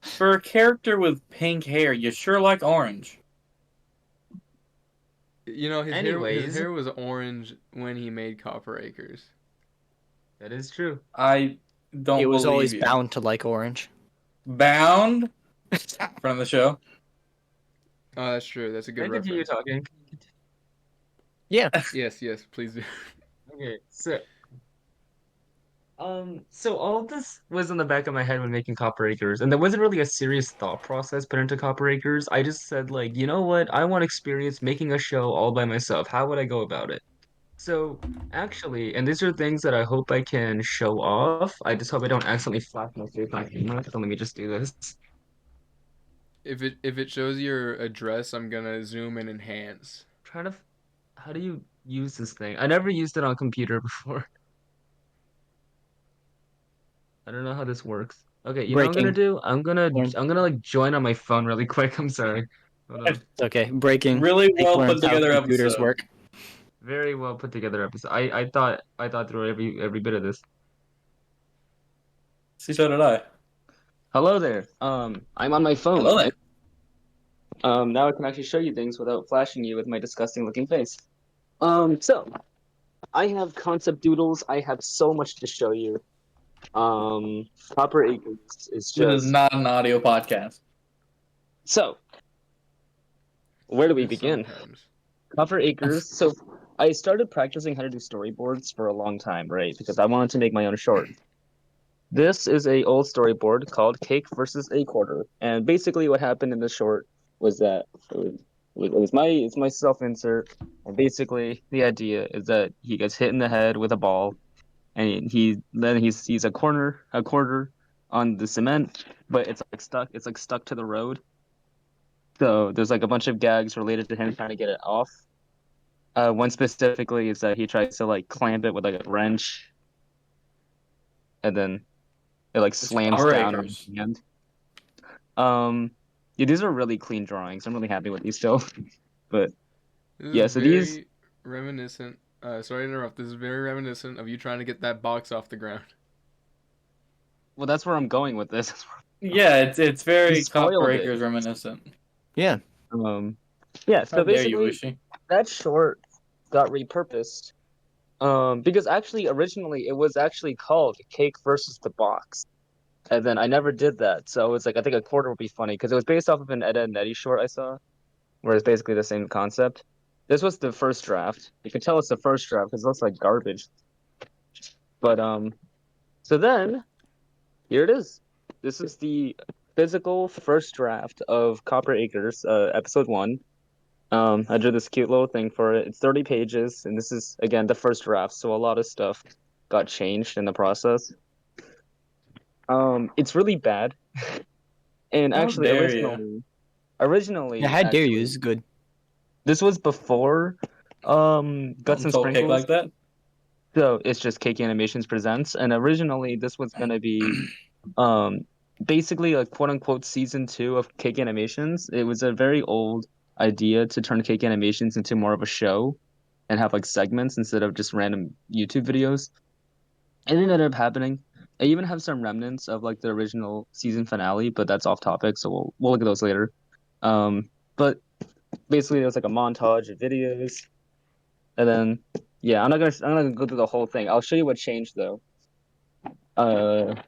for a character with pink hair, you sure like orange. You know, his Anyways, hair was orange when he made Copper Acres. that is true. I It don't was believe always you. bound to like orange. Bound, friend of the show. Oh, that's true. That's a Can good I continue reference. talking? Yeah. Yes, yes, please do. Okay, so all of this was in the back of my head when making Copper Acres, and there wasn't really a serious thought process put into Copper Acres. I just said, like, you know what? I want experience making a show all by myself. How would I go about it? So, actually, and these are things that I hope I can show off. I just hope I don't accidentally flash my face on camera. So let me just do this. If it shows your address, I'm gonna zoom and enhance. Trying to, how do you use this thing? I never used it on computer before. I don't know how this works. Okay, you know what I'm gonna Breaking. do? Learn. I'm gonna like join on my phone really quick. I'm sorry. Hold on. It's okay. Breaking. Really Jake well put learns how together computers episode. work. Very well put together episode. I thought through every bit of this. See, so did I. Hello there. I'm on my phone, Hello and there. now I can actually show you things without flashing you with my disgusting looking face. So I have concept doodles. I have so much to show you. Copper Acres is This is just not an audio podcast. so. Where do It we is begin? sometimes. Copper Acres. So I started practicing how to do storyboards for a long time, right? Because I wanted to make my own short. This is a old storyboard called Cake versus a Quarter, and basically what happened in the short was that it's my self insert, and basically the idea is that he gets hit in the head with a ball, and he sees a quarter on the cement, but it's like stuck to the road. So there's like a bunch of gags related to him trying to get it off. One specifically is that he tries to like clamp it with like a wrench, and then it like It's slams Power down on Acres. the hand. Um, yeah, these are really clean drawings. I'm really happy with these still. But This is yeah, so these, very reminiscent. Sorry to interrupt. This is very reminiscent of you trying to get that box off the ground. well, that's where I'm going with this. Yeah, it's You very Copper spoiled it. Acres reminiscent. Yeah. Um, yeah, How so dare you, basically Wishy? that short got repurposed. Because actually originally it was actually called Cake versus the Box. And then I never did that. So it's like I think a quarter would be funny because it was based off of an Ed, Edd n Eddy short I saw, where it's basically the same concept. This was the first draft. You can tell it's the first draft because it looks like garbage. But so then here it is. This is the physical first draft of Copper Acres, episode one. I drew this cute little thing for it. It's 30 pages, and this is again the first draft, so a lot of stuff got changed in the process. It's really bad. And How actually, dare you? Yeah, originally, how dare you? actually, This is good. this was before Guts and Insult cake Sprinkles. like that? So it's just Cake Animations presents, and originally this was gonna be um basically a quote unquote season two of Cake Animations. It was a very old idea to turn Cake Animations into more of a show and have like segments instead of just random YouTube videos. And it ended up happening. I even have some remnants of like the original season finale, but that's off topic, so we'll look at those later. But basically it was like a montage of videos, and then yeah, I'm not gonna go through the whole thing. I'll show you what changed though.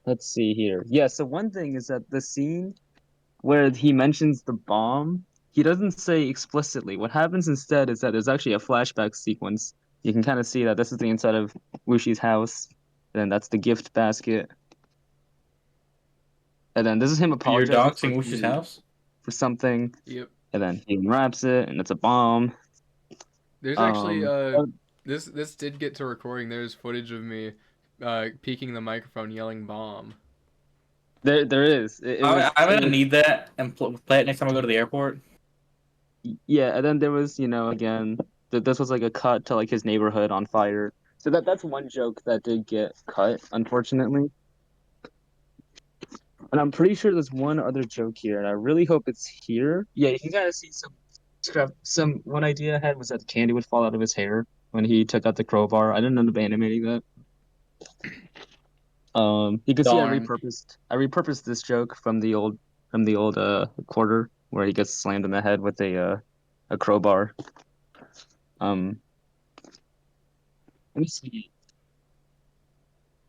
Let's see here. Yeah, so one thing is that the scene where he mentions the bomb, he doesn't say explicitly. What happens instead is that there's actually a flashback sequence. You can kind of see that this is the inside of Wushi's house, and then that's the gift basket, and then this is him You're apologizing doxing Wish's house? for something, Yep. and then he unwraps it, and it's a bomb. There's actually Um, this did get to recording. There's footage of me peeking the microphone yelling bomb. there is. I'm gonna need that and play it next time I go to the airport. Yeah, and then there was, again, this was like a cut to like his neighborhood on fire. So that's one joke that did get cut, unfortunately. And I'm pretty sure there's one other joke here, and I really hope it's here. Yeah, you can kind of see some scrap. Some one idea I had was that the candy would fall out of his hair when he took out the crowbar. I didn't end up animating that. You can see Darn. I repurposed this joke from the old quarter where he gets slammed in the head with a crowbar. Um, Let me see.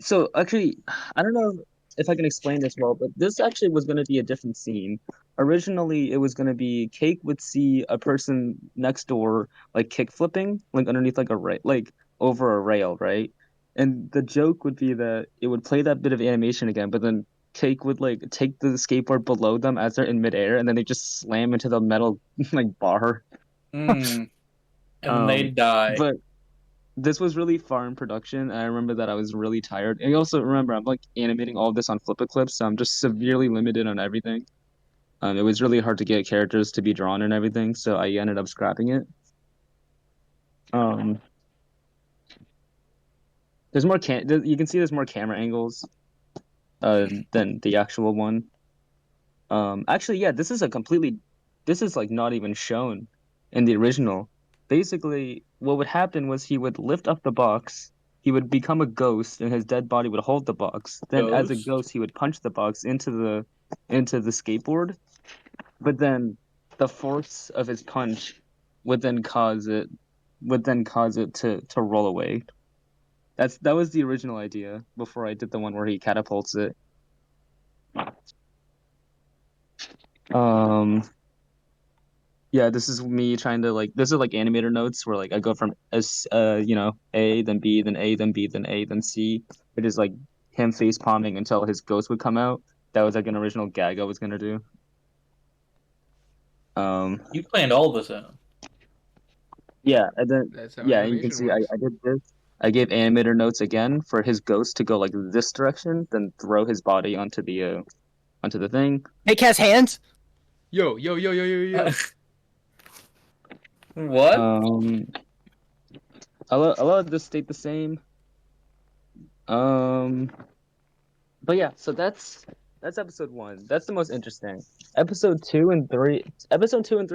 So actually, I don't know if I can explain this well, but this actually was going to be a different scene. Originally, it was going to be Cake would see a person next door like kick flipping, like underneath like like over a rail, right? And the joke would be that it would play that bit of animation again, but then Cake would like take the skateboard below them as they're in midair, and then they just slam into the metal like bar. Mm. And then they Um, die. but this was really far in production, and I remember that I was really tired. And you also remember I'm like animating all of this on Flipper clips, so I'm just severely limited on everything. It was really hard to get characters to be drawn and everything, so I ended up scrapping it. Um, there's more you can see there's more camera angles than the actual one. Actually, yeah, this is like not even shown in the original. Basically, what would happen was he would lift up the box, he would become a ghost, and his dead body would hold the box. Then, as a Ghost. ghost, he would punch the box into the into the skateboard, but then the force of his punch would then cause it to roll away. That was the original idea before I did the one where he catapults it. Yeah, this is me trying to this is like animator notes where like I go from A then B then A then B then A then C. It is like him face palming until his ghost would come out. That was like an original gag I was gonna do. You planned all this out. Yeah, and then That's how yeah, you can animation see works. I did this. I gave animator notes again for his ghost to go like this direction, then throw his body onto the thing. Hey, Cass, hands. Yo, yo, yo, yo, yo, yo. What? I'll let this stay the same. But yeah, so that's episode 1. That's the most interesting. Episode 2 and 3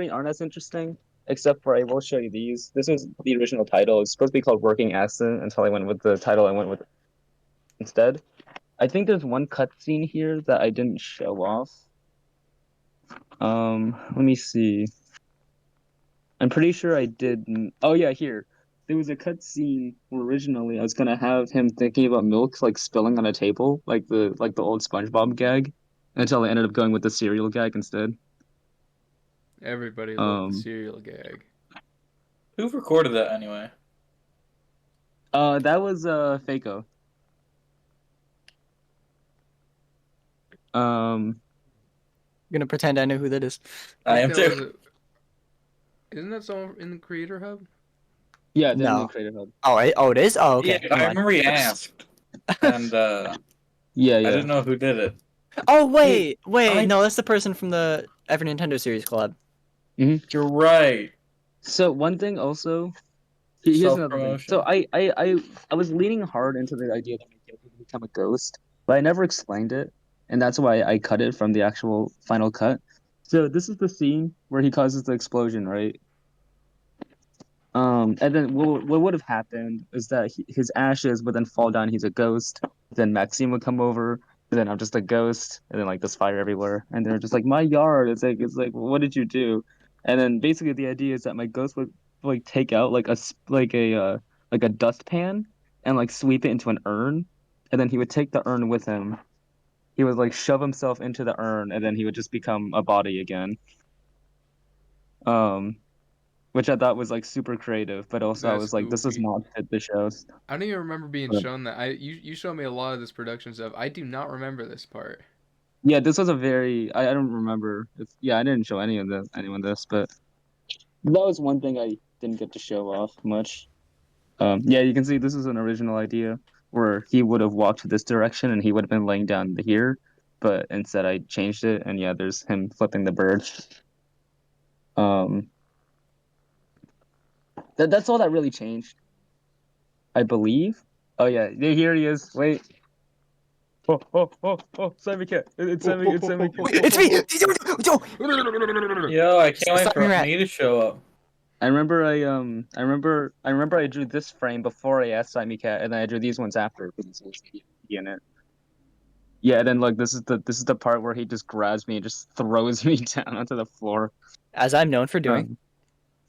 aren't as interesting, except for I will show you these. This was the original title. It's supposed to be called Working Accident until I went with the title I went with instead. I think there's one cutscene here that I didn't show off. Let me see. I'm pretty sure I didn't. Oh yeah, here. There was a cutscene where originally I was gonna have him thinking about milk like spilling on a table, like the old SpongeBob gag, until I ended up going with the cereal gag instead. Everybody loved the Um, cereal gag. Who recorded that anyway? that was Faco. I'm gonna pretend I know who that is. I think am that was too. Isn't that someone in the Creator Hub? Yeah, they're in the No. Creative Hub. Oh, it is. Oh, okay. Yeah, I Never mind. remember he asked, and Yeah, I yeah. didn't know who did it. Oh wait, I- no, that's the person from the Ever Nintendo Series collab. You're right. So one thing also, here's another thing. Self-promotion. So I was leaning hard into the idea that my character would become a ghost, but I never explained it, and that's why I cut it from the actual final cut. So this is the scene where he causes the explosion, right? And then what would have happened is that his ashes would then fall down. He's a ghost. Then Maxime would come over. And then I'm just a ghost. And then like there's fire everywhere. And they're just like my yard. It's like what did you do? And then basically the idea is that my ghost would like take out like a dustpan and like sweep it into an urn. And then he would take the urn with him. He would like shove himself into the urn, and then he would just become a body again. Which I thought was like super creative, but also I That's was like, this does goofy. not fit the show. I don't even remember being But shown that. You showed me a lot of this production stuff. I do not remember this part. yeah, this was a very I don't remember if I didn't show anyone this, but that was one thing I didn't get to show off much. Yeah, you can see this is an original idea where he would have walked this direction and he would have been laying down here, but instead I changed it, and yeah, there's him flipping the bird. Um, that's all that really changed, I believe. Oh yeah, here he is. Wait. Sammy Cat. It's Sammy. It's Sammy. It's me. Yo, I can't wait Stop for your rat. me to show up. I remember I drew this frame before I asked Sammy Cat, and then I drew these ones after because it was in it. Yeah, and then like this is the part where he just grabs me and just throws me down onto the floor. As I'm known for doing.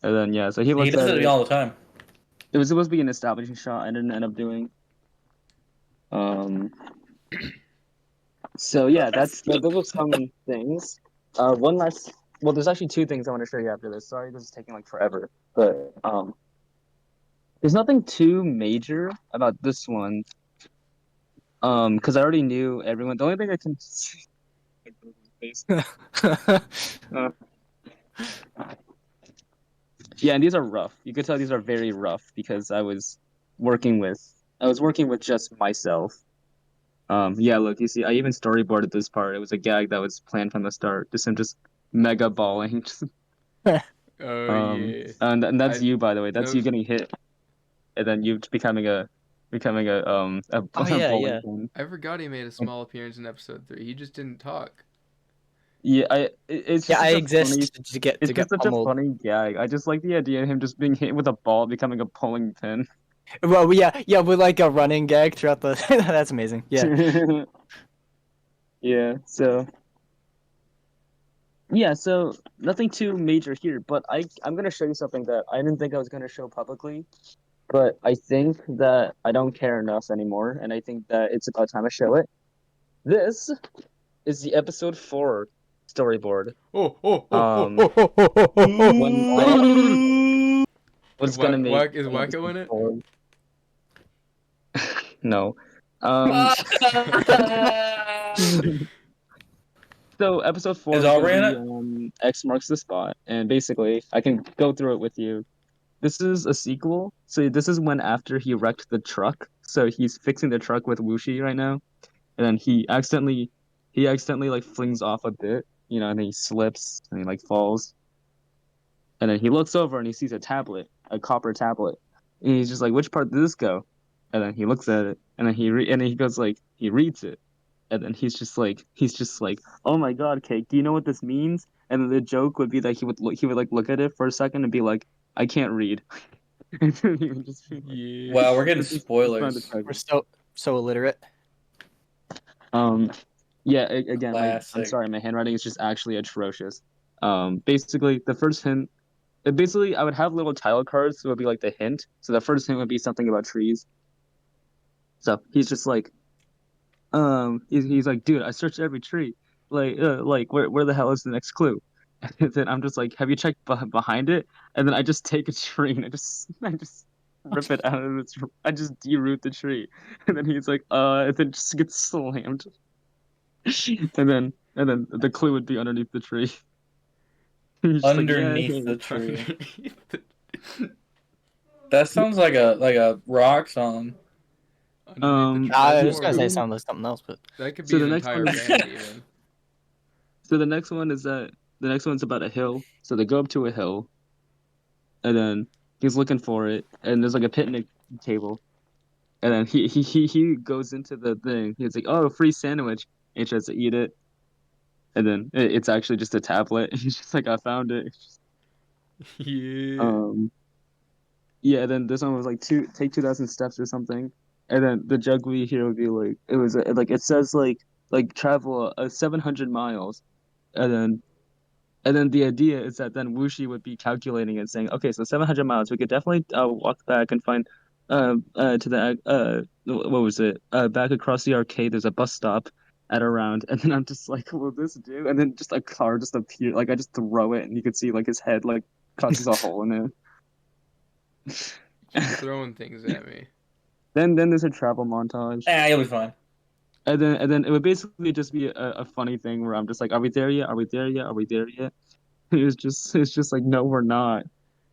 And then yeah, so he He looks does at it it. all the time. It was supposed to be an establishing shot. I didn't end up doing. So yeah, those are some things. One last. Well, there's actually two things I want to show you after this. Sorry, this is taking like forever, but there's nothing too major about this one. Because I already knew everyone. The only thing I can. Yeah, and these are rough. You could tell these are very rough because I was working with just myself. Yeah, look, you see, I even storyboarded this part. It was a gag that was planned from the start. Just him just mega balling. Oh yeah. And that's I you, by the way. That's you those getting hit, and then you becoming a Oh yeah, bowling yeah. pin. I forgot he made a small appearance in episode 3. He just didn't talk. Yeah, it's Yeah, just I such a funny. exist to get It's just such a pummeled. funny gag. I just like the idea of him just being hit with a ball, becoming a bowling pin. Well, yeah, with like a running gag throughout the. That's amazing. Yeah. Yeah. So yeah, so nothing too major here, but I'm gonna show you something that I didn't think I was gonna show publicly, but I think that I don't care enough anymore, and I think that it's about time I show it. This is the episode 4 storyboard. Oh, oh, oh, oh, Um, oh, oh, oh, oh, oh, oh. when I was gonna make Is Wacko in episode it? 4. No. Um, so episode 4 Is is gonna Aubrey in be it? X marks the spot, and basically I can go through it with you. This is a sequel. So this is when after he wrecked the truck. So he's fixing the truck with Wushi right now, and then he accidentally like flings off a bit, and then he slips and he like falls, and then he looks over and he sees a tablet, a copper tablet, and he's just like, "Which part did this go?" And then he looks at it, and then and then he goes like he reads it, and then he's just like, "Oh my God, Cake, do you know what this means?" And then the joke would be that he would like look at it for a second and be like, "I can't read." And then he would just be like, Yeah. Wow, we're getting just find the spoilers. We're treasure. so illiterate. Um, yeah, again, I'm Classic. sorry, my handwriting is just actually atrocious. Basically, the first hint, basically, I would have little tile cards that would be like the hint. So the first hint would be something about trees. So he's just like, he's like, dude, I searched every tree. Like where the hell is the next clue? And then I'm just like, have you checked behind it? And then I just take a tree and I just rip it out of its. I just deroot the tree, and then he's like, and then just gets slammed. And then the clue would be underneath the tree. He's just like, yeah. Underneath the tree. Underneath That sounds like a rock song. the tree. I That's was more gonna of say a, something like something else, but that could be So an the next entire one, band even. so the next one's about a hill. So they go up to a hill, and then he's looking for it, and there's like a picnic table, and then he goes into the thing. He's like, oh, free sandwich, and he tries to eat it, and then it's actually just a tablet. He's just like, I found it. Yeah. Um, yeah. Then this one was like take 2,000 steps or something, and then the joke we here would be like, it was like it says like travel 700 miles, and then the idea is that then Wuxi would be calculating and saying, okay, so 700 miles, we could definitely walk back and find to the what was it? Back across the arcade, there's a bus stop at around, and then I'm just like, what will this do? And then just a car just appeared, like I just throw it, and you could see like his head like causes a hole in it. Keep throwing things at me. Then there's a travel montage, You'll be fine. and then it would basically just be a funny thing where I'm just like, are we there yet? Are we there yet? Are we there yet? It's just like, no, we're not.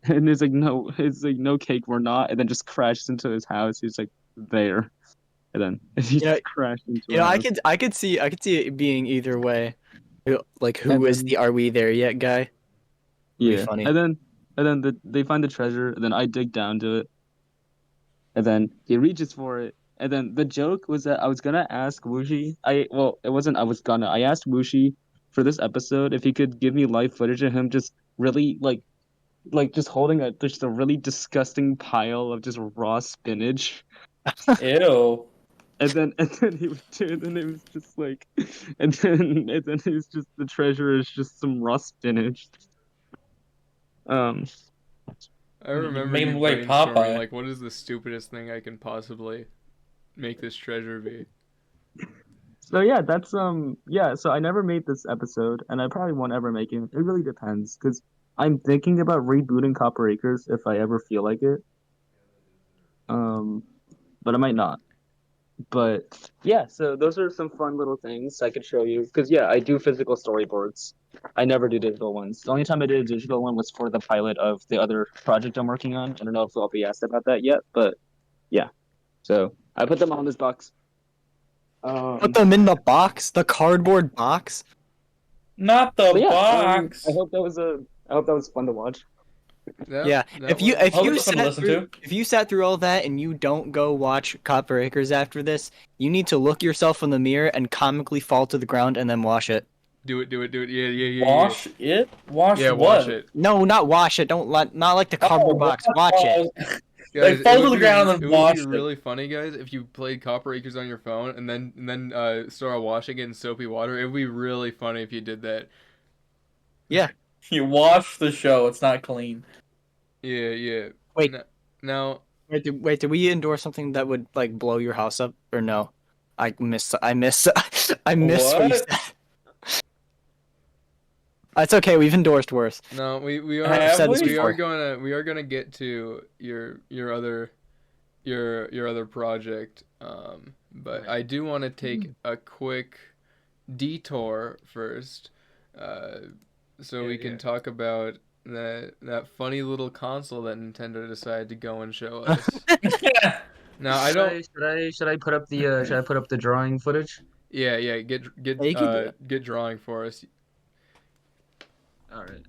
And it's like no, Cake, we're not. And then just crashes into his house. He's like there, and then he Yeah, just crashed into a I house. could see it being either way. Like, who And is then the "Are we there yet" guy? Would be yeah, funny. and then they find the treasure, and then I dig down to it, and then he reaches for it. And then the joke was that I was gonna ask Wuxi. It wasn't. I asked Wuxi for this episode if he could give me live footage of him just really like just holding just a really disgusting pile of just raw spinach, Ew. and then he would do it, and it was just like, and then it was just the treasure is just some raw spinach. Um, I You remember made you him like brainstorming, Popeye. like, what is the stupidest thing I can possibly make this treasure be? so yeah, yeah. So I never made this episode, and I probably won't ever make it. It really depends, because I'm thinking about rebooting Copper Acres if I ever feel like it. Um, but I might not. But yeah, so those are some fun little things I could show you. Because yeah, I do physical storyboards. I never do digital ones. The only time I did a digital one was for the pilot of the other project I'm working on. I don't know if I'll be asked about that yet, but yeah. So I put them all in this box. Put them in the box, the cardboard box. Not the But yeah, box. I hope that was fun to watch. Yeah, if was- I hope it's fun to listen to. if you sat through all that and you don't go watch Copper Acres after this, you need to look yourself in the mirror and comically fall to the ground and then wash it. Do it. Yeah. Wash it? Wash Yeah, what? wash it. No, not wash it. Not like the cardboard box. Watch it. Guys, fall it to would the be- ground and it wash would it. be really funny, guys, if you played Copper Acres on your phone and then started washing it in soapy water. It would be really funny if you did that. Yeah. You watch the show. It's not clean. Yeah, yeah. Wait. Now, Wait, did we endorse something that would like blow your house up or no? I miss I miss what you What? said. It's okay, we've endorsed worse. no, we are I've Have said this we? before. we are gonna get to your other your other project. But Right. I do want to take a quick detour first, uh, so Yeah, we can yeah. talk about that funny little console that Nintendo decided to go and show us. Now I don't. Should I put up the should I put up the drawing footage? Yeah, yeah. Yeah, you could do it. Get drawing for us. All right.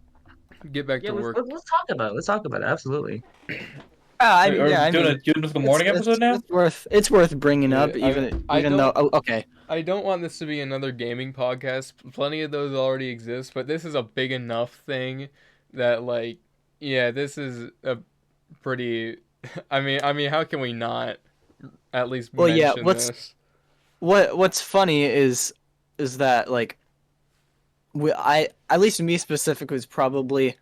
Get back Yeah, to work. let's talk about it. Let's talk about it. Absolutely. I Are we yeah, I doing mean, a Good Morning episode now? it's worth bringing Yeah, up I even though don't. okay. I don't want this to be another gaming podcast. Plenty of those already exist, but this is a big enough thing that like, yeah, this is a pretty. I mean, how can we not at least Well, yeah, mention this? what's funny is that like I at least me specific was probably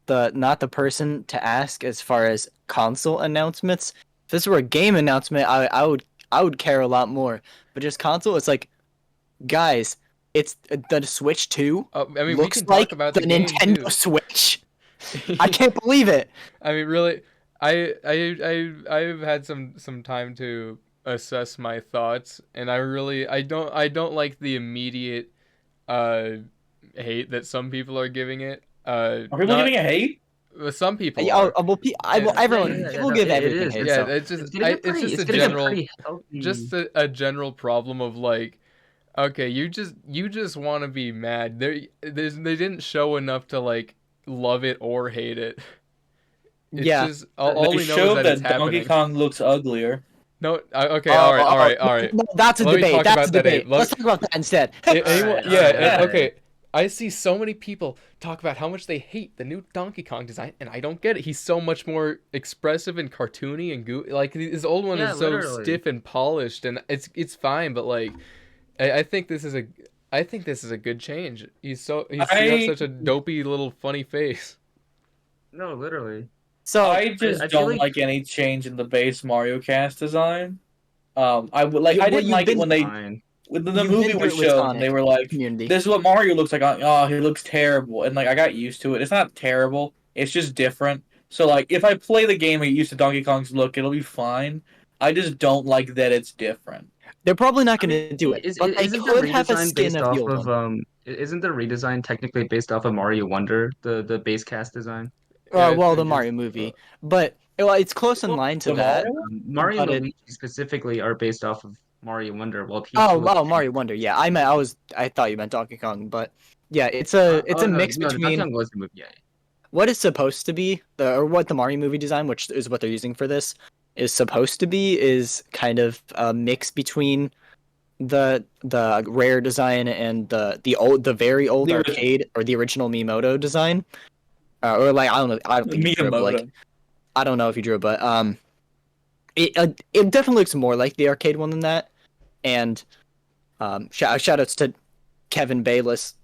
the not the person to ask as far as console announcements. If this were a game announcement, I would care a lot more. But just console, it's like, guys, it's the Switch 2 I mean, we looks can like talk about the the game Nintendo too. Switch. I can't believe it. I mean, really, I've had some time to assess my thoughts, and I don't like the immediate uh hate that some people are giving it. Are people Not giving a hate? some people Yeah, are. I will, And everyone people No, give it everything is. hate. yeah, So it's just It's gonna get it's pretty. just It's a gonna get general pretty healthy. a general problem of like, okay, you just want to be mad. They didn't show enough to like love it or hate it. It's yeah. just all They we know is showed that it's that Donkey happening. Kong looks uglier. No, okay, all right, all right, all right. No, that's a Let me debate. talk That's a about that, Abe. debate. Let's talk about that instead. Anyone, Alright, yeah, alright, alright. okay. I see so many people talk about how much they hate the new Donkey Kong design, and I don't get it. He's so much more expressive and cartoony and like his old one Yeah, is so literally. stiff and polished, and it's fine. But like, I think this is a good change. He got such a dopey little funny face. No, literally. So I just I feel don't like any change in the base Mario Cast design. I would like. You- I well, didn't like it when they Fine. when the you've movie been through was it with shown. And they Sonic were like, community. "This is what Mario looks like." Oh, he looks terrible, and like I got used to it. It's not terrible. It's just different. So like, if I play the game and get used to Donkey Kong's look, it'll be fine. I just don't like that it's different. They're probably not I going mean, to do it, but they isn't the could have a redesign skin based of the off old of one. isn't the redesign technically based off of Mario Wonder, the base cast design? Yeah, I Well, the think Mario movie, but it's close in line to The that. Mario? Mario But and it, Luigi specifically are based off of Mario Wonder, while Peach looks Mario Wonder. Yeah, I thought you meant Donkey Kong, but yeah, it's oh a no, mix no, the Donkey between Kong was the movie. Yeah. what is supposed to be or what the Mario movie design, which is what they're using for this, is supposed to be, is kind of a mix between the rare design and the very old The original. arcade or the original Miyamoto design, or like I don't think he drew it, but, like Miyamoto. I don't know if he drew it, but it definitely looks more like the arcade one than that. And shout outs to Kevin Bayless,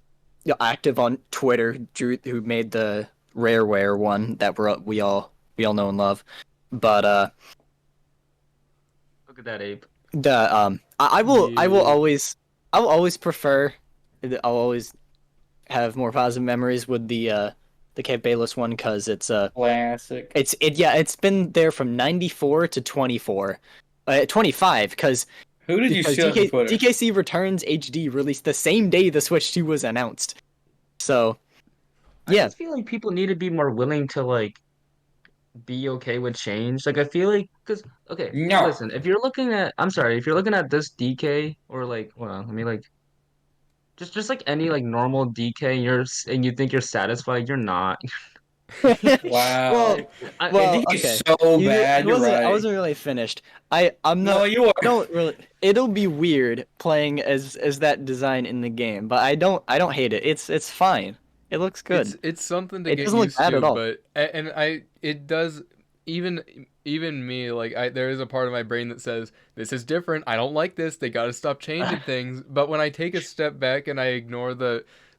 active on Twitter, who made the Rareware one that we all know and love. But Look at that, Abe. I will Yeah. I will always prefer, I'll always have more positive memories with the Kev Bayless one, because Classic. it's been there from 94 to 24, 25, because Who did you see on Twitter? DKC Returns HD released the same day the Switch 2 was announced. So I yeah, just feel like people need to be more willing to like be okay with change. Like I feel like because okay, No. listen, if you're looking at I'm sorry, if you're looking at this DK or like well, let me like just like any like normal DK and and you think you're satisfied, you're not. Wow. well, I, well, think okay. it's so bad. You're right. I wasn't really finished. I'm No, not. you are. Don't really. It'll be weird playing as that design in the game, but I don't hate it. It's fine. It looks good. It's something to It get doesn't look used bad to, at all. but it does even me like there is a part of my brain that says this is different. I don't like this. They got to stop changing things. But when I take a step back and I ignore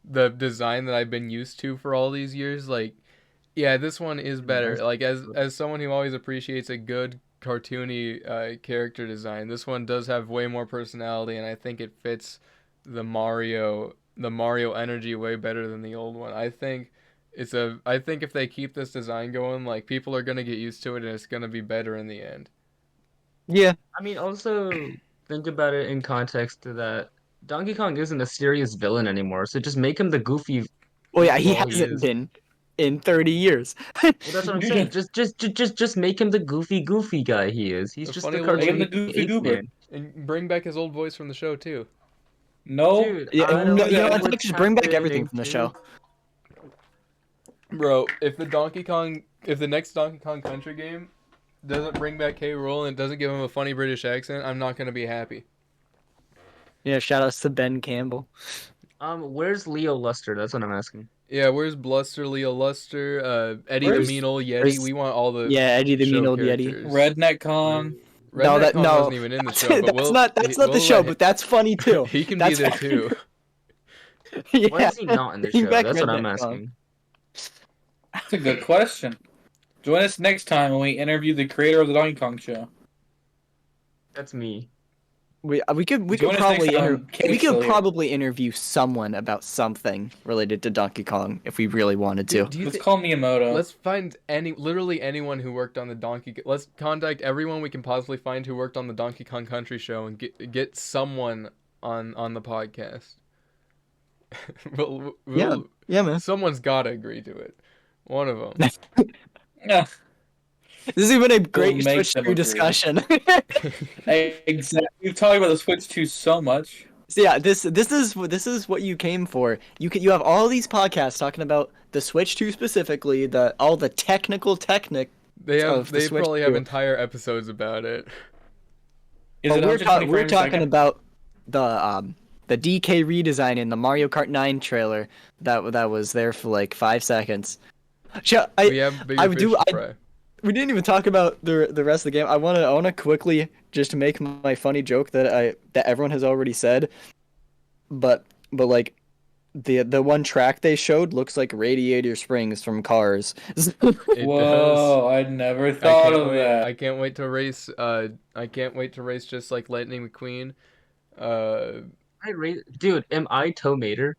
the design that I've been used to for all these years. Like, yeah, this one is better. Like as someone who always appreciates a good cartoony character design, this one does have way more personality, and I think it fits the Mario energy way better than the old one. I think if they keep this design going, like people are gonna get used to it, and it's gonna be better in the end. Yeah. I mean, also think about it in context to that Donkey Kong isn't a serious villain anymore, so just make him the goofy Well, yeah, he goofball he hasn't is. been in 30 years. Well, that's what I'm saying. Just make him the goofy guy he is. He's A just funny the little Make him the cartoon Goofy ape Goober. man. And bring back his old voice from the show too. No. Dude, Yeah, I no, don't you know know what? what's Just bring back everything happening, from the dude. show. Bro, if the next Donkey Kong Country game doesn't bring back K. Rool and doesn't give him a funny British accent, I'm not gonna be happy. Yeah, shout outs to Ben Campbell. Where's Leo Luster? That's what I'm asking. Yeah, where's Bluster, Leo Luster, Eddie the Where's Mean Old Yeti? where's We want all the yeah, Eddie the Mean show Old Yeti. characters. Redneck Kong? No, Redneck Kong no, wasn't even in the that's, show, but that's not the show, but that's funny too. he can That's be there funny. too. Yeah, Why is he not in the bring show? back That's what I'm Redneck Kong. asking. That's a good question. Join us next time when we interview the creator of the Donkey Kong show. That's me. We could Join us next time. we Kate's could still here. probably interview someone about something related to Donkey Kong if we really wanted to. Do you Let's thi- call Miyamoto. Let's find literally anyone who worked on the Let's contact everyone we can possibly find who worked on the Donkey Kong Country show and get someone on the podcast. Yeah, man. Someone's gotta agree to it. One of them. Yeah. This has been a great make Switch them 2 agree. discussion. Exactly. We've talked about the Switch 2 so much. So yeah, this is what you came for. You have all these podcasts talking about the Switch 2 specifically, all the technical technic. They of the Switch probably have 2. entire episodes about it. Is Well, it 120 we're frames a talking second? about the DK redesign in the Mario Kart 9 trailer that was there for like 5 seconds. We have bigger fish to fry. We didn't even talk about the rest of the game. I wanna quickly just make my funny joke that everyone has already said, but like the one track they showed looks like Radiator Springs from Cars. It Whoa, I'd never thought of that. I can't wait to race. I can't wait to race just like Lightning McQueen. Dude, am I Tow Mater?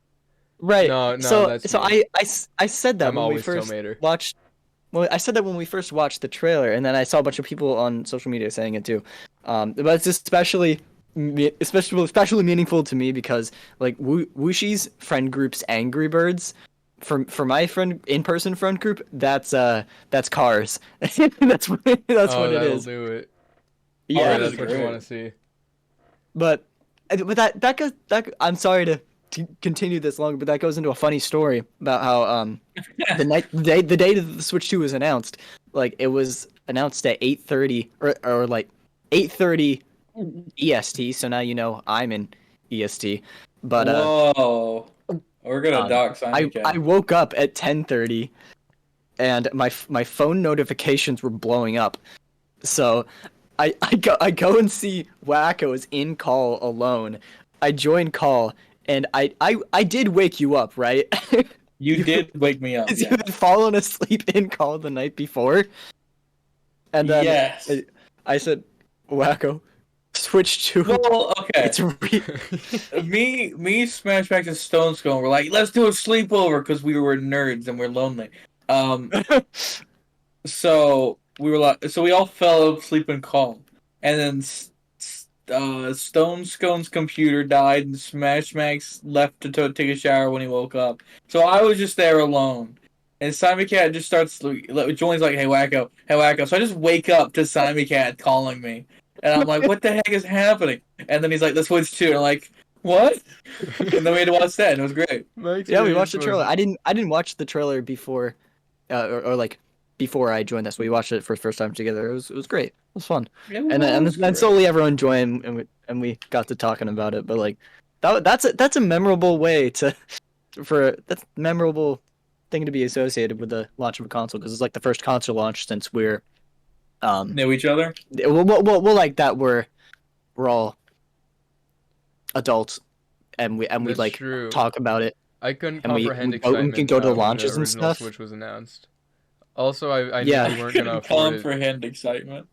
Right. No, so that's so me. I said that I'm when we always first Tomater. watched. Well, I said that when we first watched the trailer, and then I saw a bunch of people on social media saying it too. But it's especially meaningful to me because like Wushi's friend group's Angry Birds. For my in-person friend group, that's Cars. that's what it that'll is. do it. Yeah, that that's is what you great. want to see. but that I'm sorry to continue this longer, but that goes into a funny story about how the day that the Switch 2 was announced, like it was announced at 8:30 or like 8:30 EST. So now you know I'm in EST. But Whoa. We're gonna dock I Simon. woke up at 10:30, and my phone notifications were blowing up. So I go and see Wacko is in call alone. I join call. And I did wake you up, right? You did wake me up. Because Yeah. you had fallen asleep in call the night before. And then Yes. I said, Wacko, Switch 2. Well, okay. It's Me, Smashback, and Stone Skull were like, let's do a sleepover because we were nerds and we're lonely. So we were like, so we all fell asleep in call, and then Stone Skull's computer died, and Smash Max left to take a shower when he woke up. So I was just there alone. And Simon Cat just starts, Julian's like, hey Wacko. So I just wake up to Simon Cat calling me. And I'm like, what the heck is happening? And then he's like, the Switch 2. And I'm like, what? And then we had to watch that, and it was great. Yeah, we watched the trailer. I didn't watch the trailer before, or like before I joined this. We watched it for the first time together. It was great. It was fun. And then slowly everyone joined, and we got to talking about it. But like, that's a memorable way that's a memorable thing to be associated with the launch of a console, because it's like the first console launch since we're Know each other? well like that we're all adults, and we That's like true. talk about it I couldn't And comprehend we can excitement go to when the launches and original stuff. Switch was announced. Also, I knew Yeah. we weren't gonna afford it. Comprehend excitement.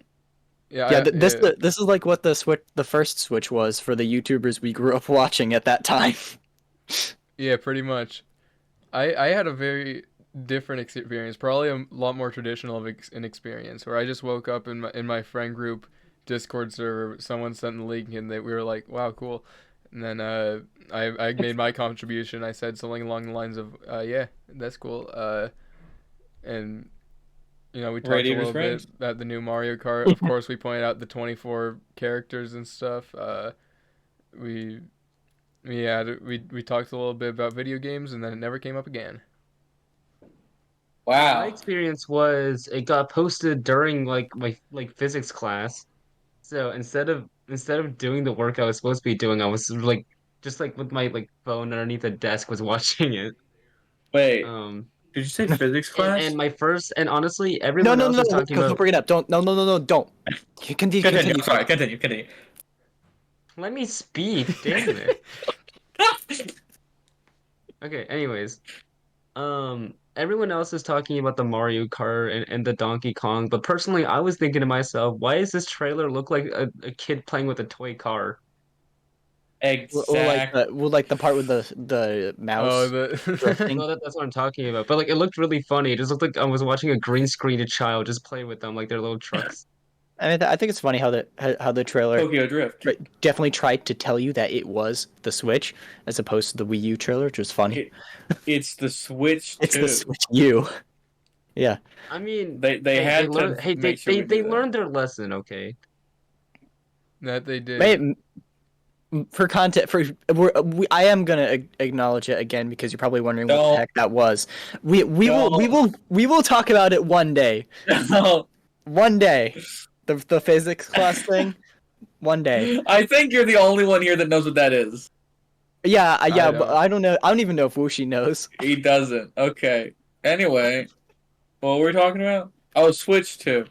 Yeah, Yeah, yeah. this is like what the first Switch was for the YouTubers we grew up watching at that time. Yeah, pretty much. I had a very different experience, probably a lot more traditional of an experience, where I just woke up in my friend group Discord server. Someone sent the link, and we were like, "Wow, cool." And then I made my contribution. I said something along the lines of, "Yeah, that's cool." And we talked a Radiator's little bit friends. about the new Mario Kart. Of course, we pointed out the 24 characters and stuff. We we talked a little bit about video games, and then it never came up again. My Wow. experience was it got posted during like my physics class. So instead of doing the work I was supposed to be doing, I was like just like with my like phone underneath the desk was watching it. Wait, Um did you say physics and class? my first and honestly No, everyone no, else no, was no, talking don't about bring it up. Don't. No, no, no, no, don't. You continue. Continue. Continue. I'm sorry. Continue. Continue. let me speak, damn it. Okay, anyways. Everyone else is talking about the Mario Kart and the Donkey Kong, but personally I was thinking to myself, why does this trailer look like a kid playing with a toy car? Exact. Like the part with the Oh, mouse the drifting. No, that's what I'm talking about. But like, it looked really funny. It just looked like I was watching a green screened child just play with them like they're little trucks. I mean, I think it's funny how the trailer Tokyo Drift. definitely tried to tell you that it was the Switch as opposed to the Wii U trailer, which was funny. It's the Switch It's the 2. Switch U. Yeah. I mean, They hey, they had to learned. Hey, make sure we they knew that. learned their lesson. Okay. that they did. May- for content, I am gonna acknowledge it again because you're probably wondering what the Don't. heck that was. We will talk about it one day. No. One day, the physics class thing. One day. I think you're the only one here that knows what that is. Yeah, yeah, I but don't. I don't know. I don't even know if Wushi knows. He doesn't. Okay. Anyway, what were we talking about? Oh, Switch 2.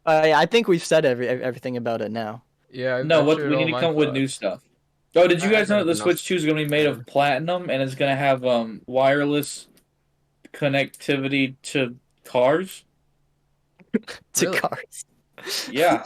I think we've said everything about it now. Yeah, No, I've what shared we all need to my come up with new thoughts. stuff. Oh, did you I guys know got that the enough. Switch 2 is going to be made of platinum and it's going to have wireless connectivity to cars? To Really? cars. Yeah.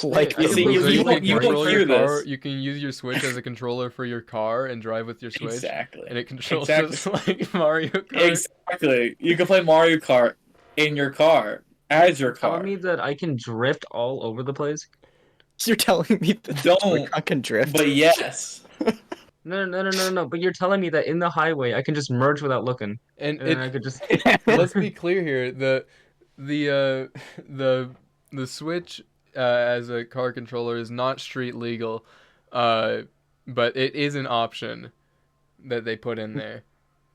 Like You see, So you can won't control hear your car. this. You can use your Switch as a controller for your car and drive with your Switch, Exactly. and it controls Exactly. just like Mario Kart. Exactly. You can play Mario Kart in your car as your Telling car. me that I can drift all over the place? You're telling me that the Don't, Joy-Con can drift. but yes. No. But you're telling me that in the highway I can just merge without looking, And and then I could just. let's be clear here. The the Switch as a car controller is not street legal, but it is an option that they put in there.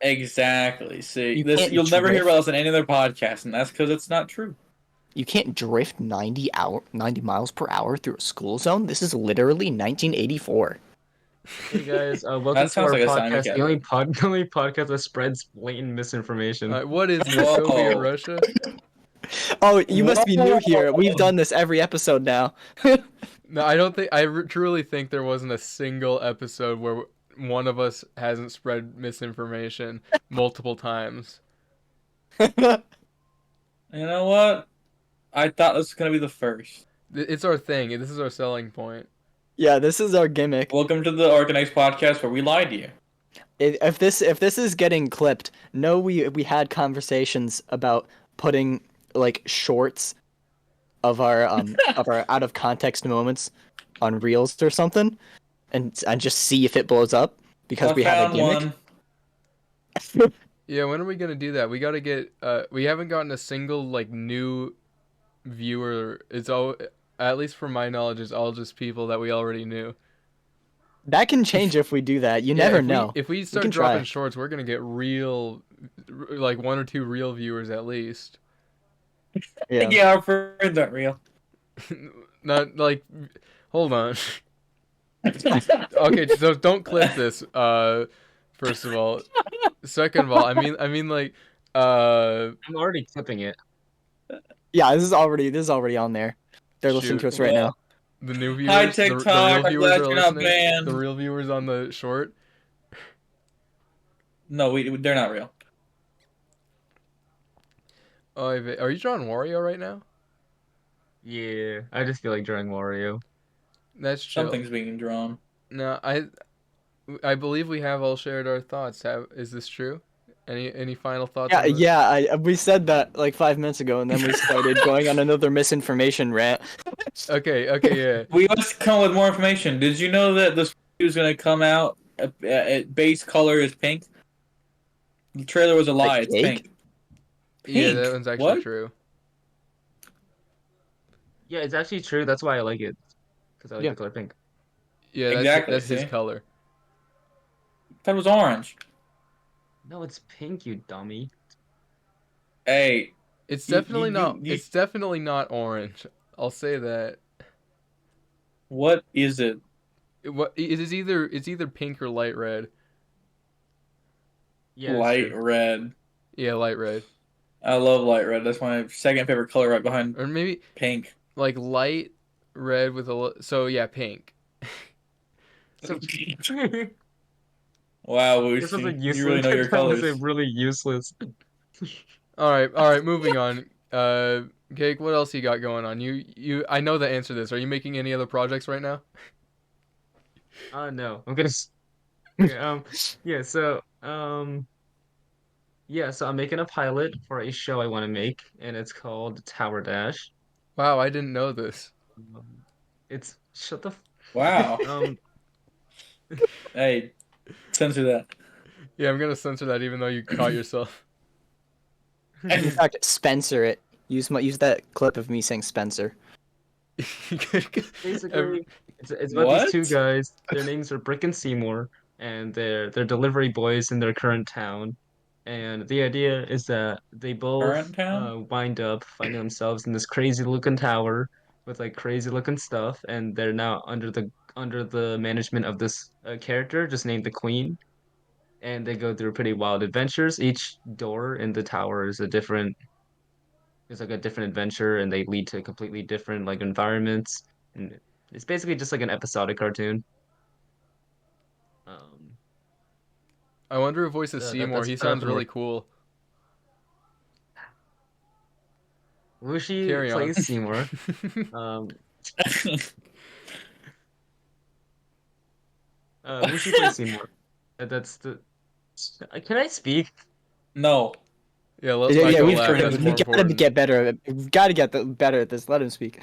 Exactly. See, You this can't you'll never hear drift. about this in any other podcast, and that's because it's not true. You can't drift 90 miles per hour through a school zone. This is literally 1984. Hey guys, welcome That to sounds our like a Simon podcast. Cat. The only podcast that spreads blatant misinformation. What is this, Whoa. Soviet Russia? Oh, you must be new here. We've done this every episode now. No, I don't think truly think there wasn't a single episode where one of us hasn't spread misinformation multiple times. You know what? I thought this was gonna be the first. It's our thing. This is our selling point. Yeah, this is our gimmick. Welcome to the Arcanex podcast where we lied to you. If this is getting clipped, no, we had conversations about putting like shorts of our out of context moments on reels or something, and just see if it blows up because I we have a found gimmick. one. Yeah, when are we gonna do that? We gotta get. We haven't gotten a single like new viewer. It's all, at least from my knowledge, it's all just people that we already knew. That can change if we do that. You Yeah, never if know. If we start can dropping try. shorts, we're gonna get real, like 1 or 2 real viewers at least. Yeah. Yeah, our friends aren't real. Not like, hold on. Okay, so don't clip this. First of all, second of all, I mean like, I'm already clipping it. Yeah, this is already on there. They're listening to shoot, us right Well, now. the new viewers, Hi the TikTok, real I'm viewers glad are you're not listening. banned. The real viewers on the short. No, they're not real. Oh, are you drawing Wario right now? Yeah, I just feel like drawing Wario. That's chill. Something's being drawn. No, I believe we have all shared our thoughts. Is this true? Any final thoughts Yeah, on this? yeah. We said that like 5 minutes ago, and then we started going on another misinformation rant. Okay, yeah. We must come with more information. Did you know that this is going to come out at base color is pink? The trailer was a Like lie. It's cake? pink. Yeah, that Pink. one's actually What? true. Yeah, it's actually true. That's why I like it, because I like Yeah. the color pink. Yeah, Exactly. that's his See, color. that was orange. No, it's pink, you dummy. Hey, It's you, definitely you, you, not. you It's definitely not orange. I'll say that. what is it? It's either pink or light red. Yeah, that's Light true. red. Yeah, light red, I love light red. That's my second favorite color, right behind or maybe pink. like light red with so yeah, pink. So Wow, this was a Wushi, you really useless. know your That was a colors. really useless. All right. Moving on. Cake. What else you got going on? I know the answer to this. Are you making any other projects right now? No, I'm gonna. Okay, yeah. So I'm making a pilot for a show I want to make, and it's called Tower Dash. Wow, I didn't know this. It's shut the. Wow. Um, Hey, censor that. Yeah, I'm gonna censor that even though you caught yourself. In fact, Spencer it. Use that clip of me saying Spencer. Every- basically, it's about these two What? guys. Their names are Brick and Seymour, and they're delivery boys in their current town. And the idea is that they both Current town? wind up finding themselves in this crazy looking tower with like crazy looking stuff, and they're now under the management of this character just named the Queen. And they go through pretty wild adventures. Each door in the tower is like a different adventure, and they lead to completely different like environments. And it's basically just like an episodic cartoon. Um, I wonder who voices so Seymour. that's He what I've sounds been really working. cool. Wushi Carry on. plays Seymour. Um, Wushi plays Seymour. That's the. Can I speak? No. Yeah, let Yeah, Michael we laugh. cringe. That's we more gotta important. get better. We gotta get better at this. Let him speak.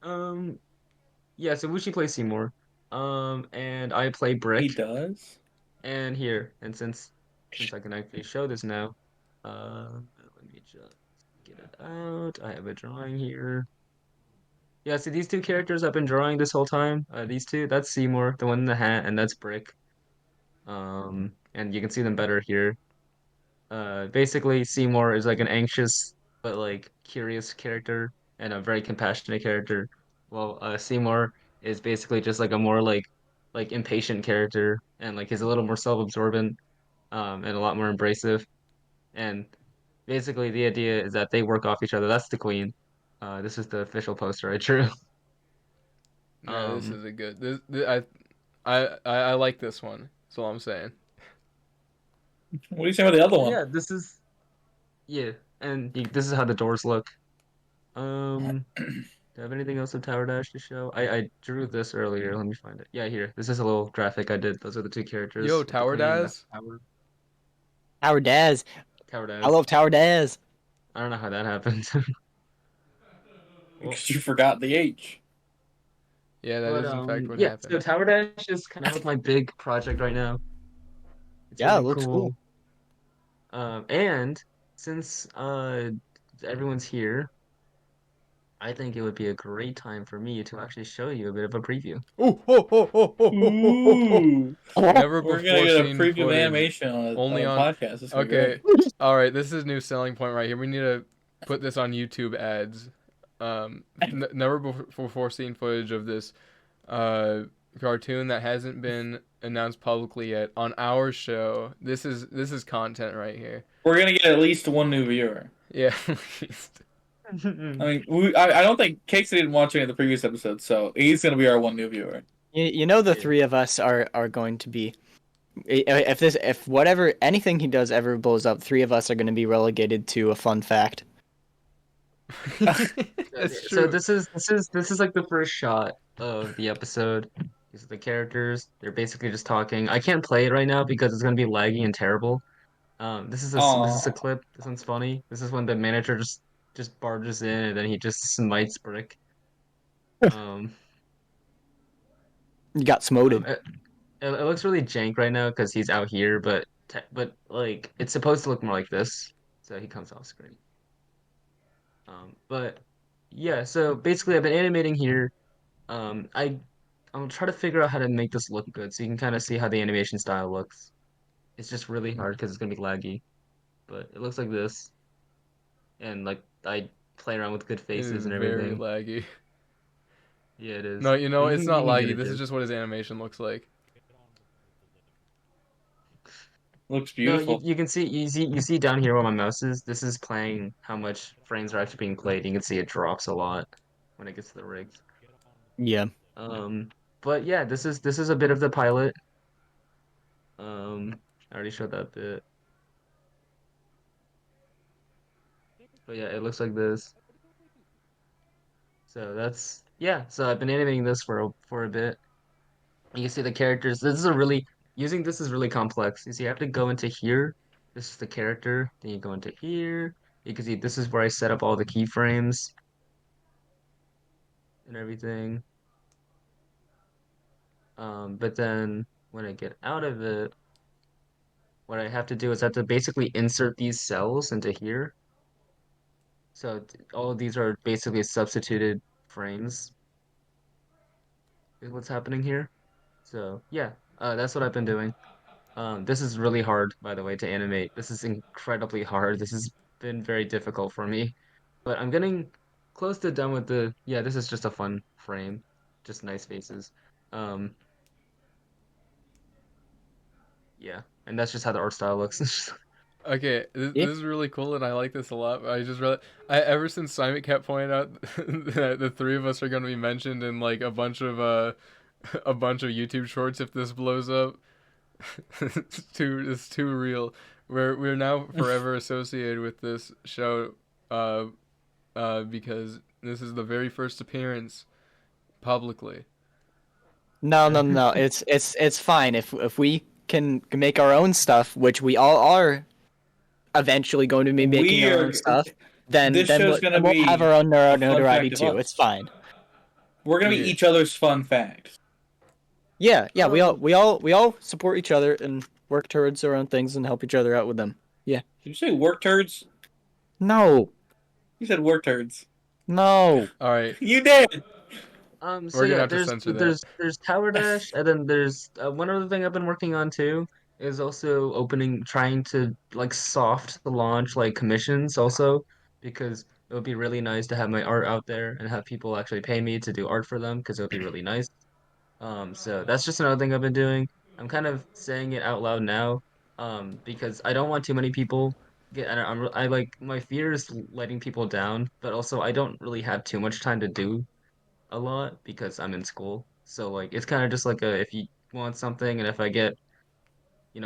Um, yeah. So Wushi plays Seymour. And I play He Brick. does? And here, and since I can actually show this now, let me just get it out. I have a drawing here. Yeah, see these two characters I've been drawing this whole time. These two, that's Seymour, the one in the hat, and that's Brick. And you can see them better here. Basically Seymour is like an anxious but like curious character and a very compassionate character. Well, Seymour is basically just like a more like impatient character and like he's a little more self-absorbent and a lot more embracive. And basically the idea is that they work off each other. That's the queen. This is the official poster I drew. Yeah, this Um, is a good. I like this one. That's all I'm saying. What do you say about the other so one? yeah, yeah, and this is how the doors look. Do I have anything else of Tower Dash to show? I drew this earlier. Let me find it. Yeah, here. This is a little graphic I did. Those are the two Yo, characters with the Tower queen. That's Daz. Tower Daz. Tower I Dash. love Tower Daz. I don't know how that happened. Well, Because you forgot the H. Yeah, that is in fact what yeah. So happened. Tower Dash is kind of like my big project right now. It's Yeah, it really looks cool. cool. And since everyone's here, I think it would be a great time for me to actually show you a bit of a preview. Oh, oh, oh, oh, oh, oh, oh, oh. Ooh. Never We're gonna before get a seen preview of footage. animation on Only a on. podcast. This is gonna be Okay. great. All right. This is new selling point right here. We need to put this on YouTube ads. Never before seen footage of this uh, cartoon that hasn't been announced publicly yet on our show. This is content right here. We're gonna get at least one new viewer. Yeah. I mean, I don't think Cakes didn't watch any of the previous episodes, so he's gonna be our one new viewer. You know the Yeah. three of us are going to be If whatever anything he does ever blows up, 3 of us are going to be relegated to a fun fact. That's So true. this is like the first shot of the episode. These are the characters. They're basically just talking. I can't play it right now because it's gonna be laggy and terrible. This is a Oh, clip. This one's funny. This is when the manager just barges in and then he just smites Brick. Um, You got smoted. it looks really jank right now because he's out here, but like it's supposed to look more like this. So he comes off screen. But yeah. So basically, I've been animating here. I'll try to figure out how to make this look good so you can kind of see how the animation style looks. It's just really hard because it's gonna be laggy, but it looks like this, and like I play around with good It faces is and very everything. laggy. Yeah, it No, is. you know, But it's not you can get laggy. a This is gist. just what his animation looks like. looks No, beautiful. you see down here where my mouse is. This is playing how much frames are actually being played. You can see it drops a lot when it gets to the rigs. Yeah. Um, but yeah, this is a bit of the pilot. I already showed that bit. But yeah, it looks like this. So that's yeah. So I've been animating this for a bit. You can see the characters. This is a really using this is really complex. You see, you have to go into here. This is the character. Then you go into here. You can see this is where I set up all the keyframes and everything. But then when I get out of it, what I have to do is I have to basically insert these cells into here. So all of these are basically substituted frames is what's happening here. So yeah, that's what I've been doing. This is really hard, by the way, to animate. This is incredibly hard. This has been very difficult for me, but I'm getting close to done with yeah, this is just a fun frame, just nice faces. Um, yeah, and that's just how the art style looks. Okay, Yeah. this is really cool, and I like this a lot. I just really, I ever since Simon kept pointing out that the 3 of us are going to be mentioned in like a bunch of YouTube shorts if this blows up. It's too real. We're now forever associated with this show, uh, because this is the very first appearance publicly. No, no, no. It's fine if we can make our own stuff, which we all are eventually going to be making We our own are. stuff. This show's gonna Then we'll have be our own a fun notoriety fact of too. It's us. fine. We're gonna be Yeah. each other's fun facts. Yeah, yeah. Um, We all support each other and work towards our own things and help each other out with them. Yeah. Did you say work turds? No, You said work turds. no. All right, You did. So we're gonna yeah, have to censor that. there's Tower Dash, and then there's one other thing I've been working on too is also trying to like soft launch like commissions also because it would be really nice to have my art out there and have people actually pay me to do art for them because it would be really nice. So that's just another thing I've been doing. I'm kind of saying it out loud now, because I don't want too many people get. I like my fear is letting people down, but also I don't really have too much time to do a lot because I'm in school. So like it's kind of just like a if you want something and if I get,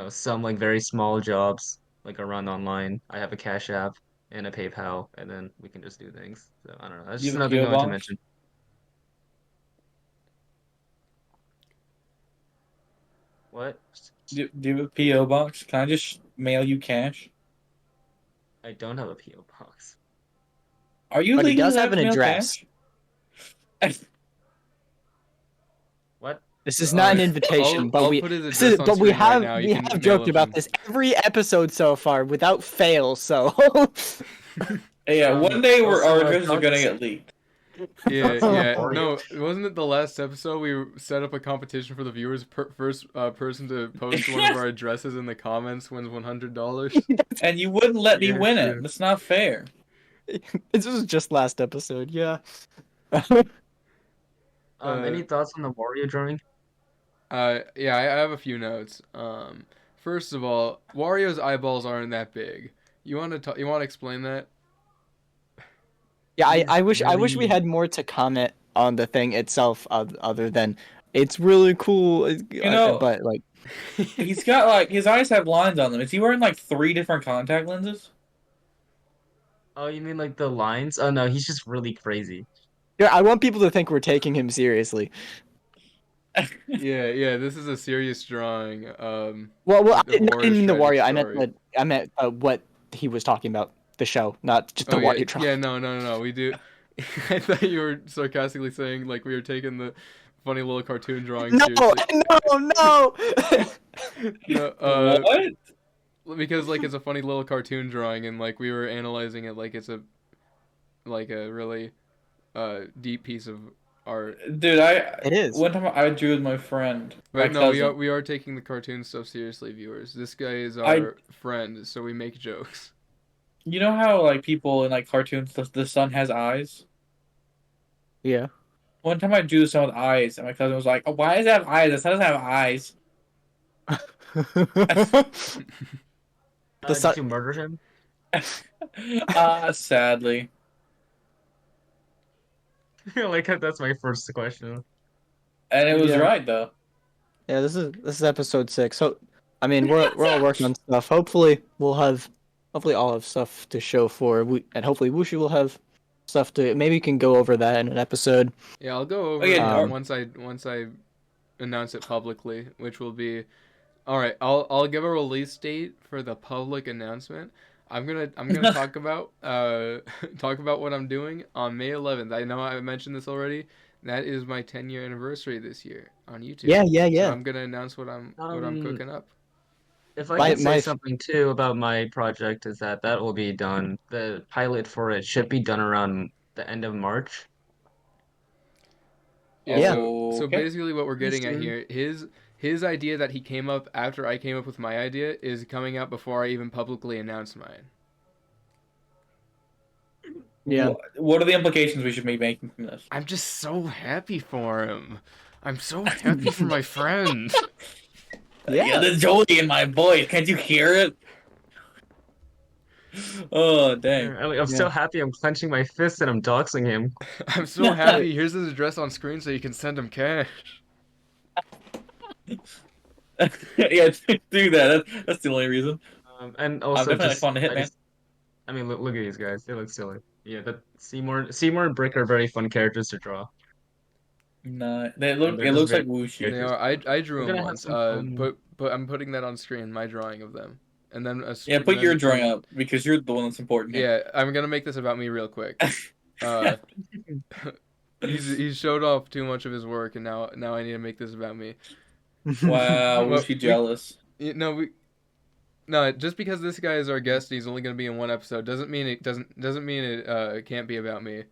some like very small jobs like a run online, I have a Cash App and a PayPal and then we can just do things. So I don't know. That's You just have a another thing I PO want to box. mention. What? Do you have a PO box? Can I just mail you cash? I don't have a PO box. Are you But he legally does allowed have to an mail address. cash? What? This is All not an right, invitation, but I'll we put his address on but screen right now. You we can have mail joked it to about him. this every episode so far without fail. So Hey, yeah, one day our Also, addresses are thoughts, gonna get leaked. Yeah, thoughts on the yeah. Wario. No, wasn't it the last episode we set up a competition for the viewers? First person to post one of our addresses in the comments wins $100. And you wouldn't let me Yeah, win it. true. That's not fair. this was just last episode. Yeah. Uh, Any thoughts on the Wario drawing? yeah, I have a few notes. First of all, Wario's eyeballs aren't that big. You want to explain that? Yeah, He's I wish we really had more to comment on the thing itself other than it's really cool, You know, but like He's got like his eyes have lines on them. Is he wearing like 3 different contact lenses? Oh, you mean like the lines? Oh no, he's just really crazy. Yeah, I want people to think we're taking him seriously. Yeah, this is a serious drawing. Well, Like I the didn't horror mean the tragic Wario. story. I meant what he was talking about, the show, not just the Oh yeah, Wario drawing. yeah, no. We do. I thought you were sarcastically saying like we were taking the funny little cartoon drawing No, seriously. no. No, What? because like it's a funny little cartoon drawing, and like we were analyzing it like it's a really deep piece of art. Dude, It is. one time I drew with my friend, my But no, cousin. we are taking the cartoon stuff seriously, viewers. This guy is I our friend, so we make jokes. You know how like people in like cartoons the sun has eyes? Yeah. One time I drew someone with eyes, and my cousin was like, "Oh, why does it have eyes? The sun doesn't have eyes." The sun. Did you murder him? Sadly. Like that's my first question. And it was Yeah. right though. Yeah, this is episode 6. So, I mean, we're all working on stuff. Hopefully, I'll have stuff to show for and hopefully Wushu will have stuff to. Maybe we can go over that in an episode. Yeah, I'll go over yeah, it Um, once I announce it publicly, which will be all right. I'll give a release date for the public announcement. I'm gonna talk about talk about what I'm doing on May 11th. I know I mentioned this already. That is my 10-year anniversary this year on YouTube. So Yeah. I'm gonna announce what I'm Um, cooking up. if I My can say my something too about my project is that will be done. The pilot for it should be done around the end of March. Yeah, Yeah. so Okay. basically what we're Pretty getting at soon. here, his idea that he came up after I came up with my idea is coming out before I even publicly announce mine. Yeah. What are the implications we should be making from this? I'm just so happy for him. I'm so happy for my friend. Yeah. The joy in my voice. Can't you hear it? Oh dang. I'm so happy I'm clenching my fist and I'm doxing him. I'm so happy. Here's his address on screen so you can send him cash. Yeah, do that. That's the only reason. And I'm also definitely just, fun to hit, man. I mean, look at these guys. They look silly. Yeah, that Seymour and Brick are very fun characters to draw. No, And they're it just looks very like Wuxi. They are. I drew We're him gonna have once. some fun. But I'm putting that on screen. My drawing of them, and then Yeah, put then your drawing up because you're the one that's important here. Yeah, I'm gonna make this about me real quick. Uh, he's showed off too much of his work, and now I need to make this about me. Wow, Well, Wuxi jealous. No, just because this guy is our guest, and he's only gonna be in one episode, doesn't mean it can't be about me.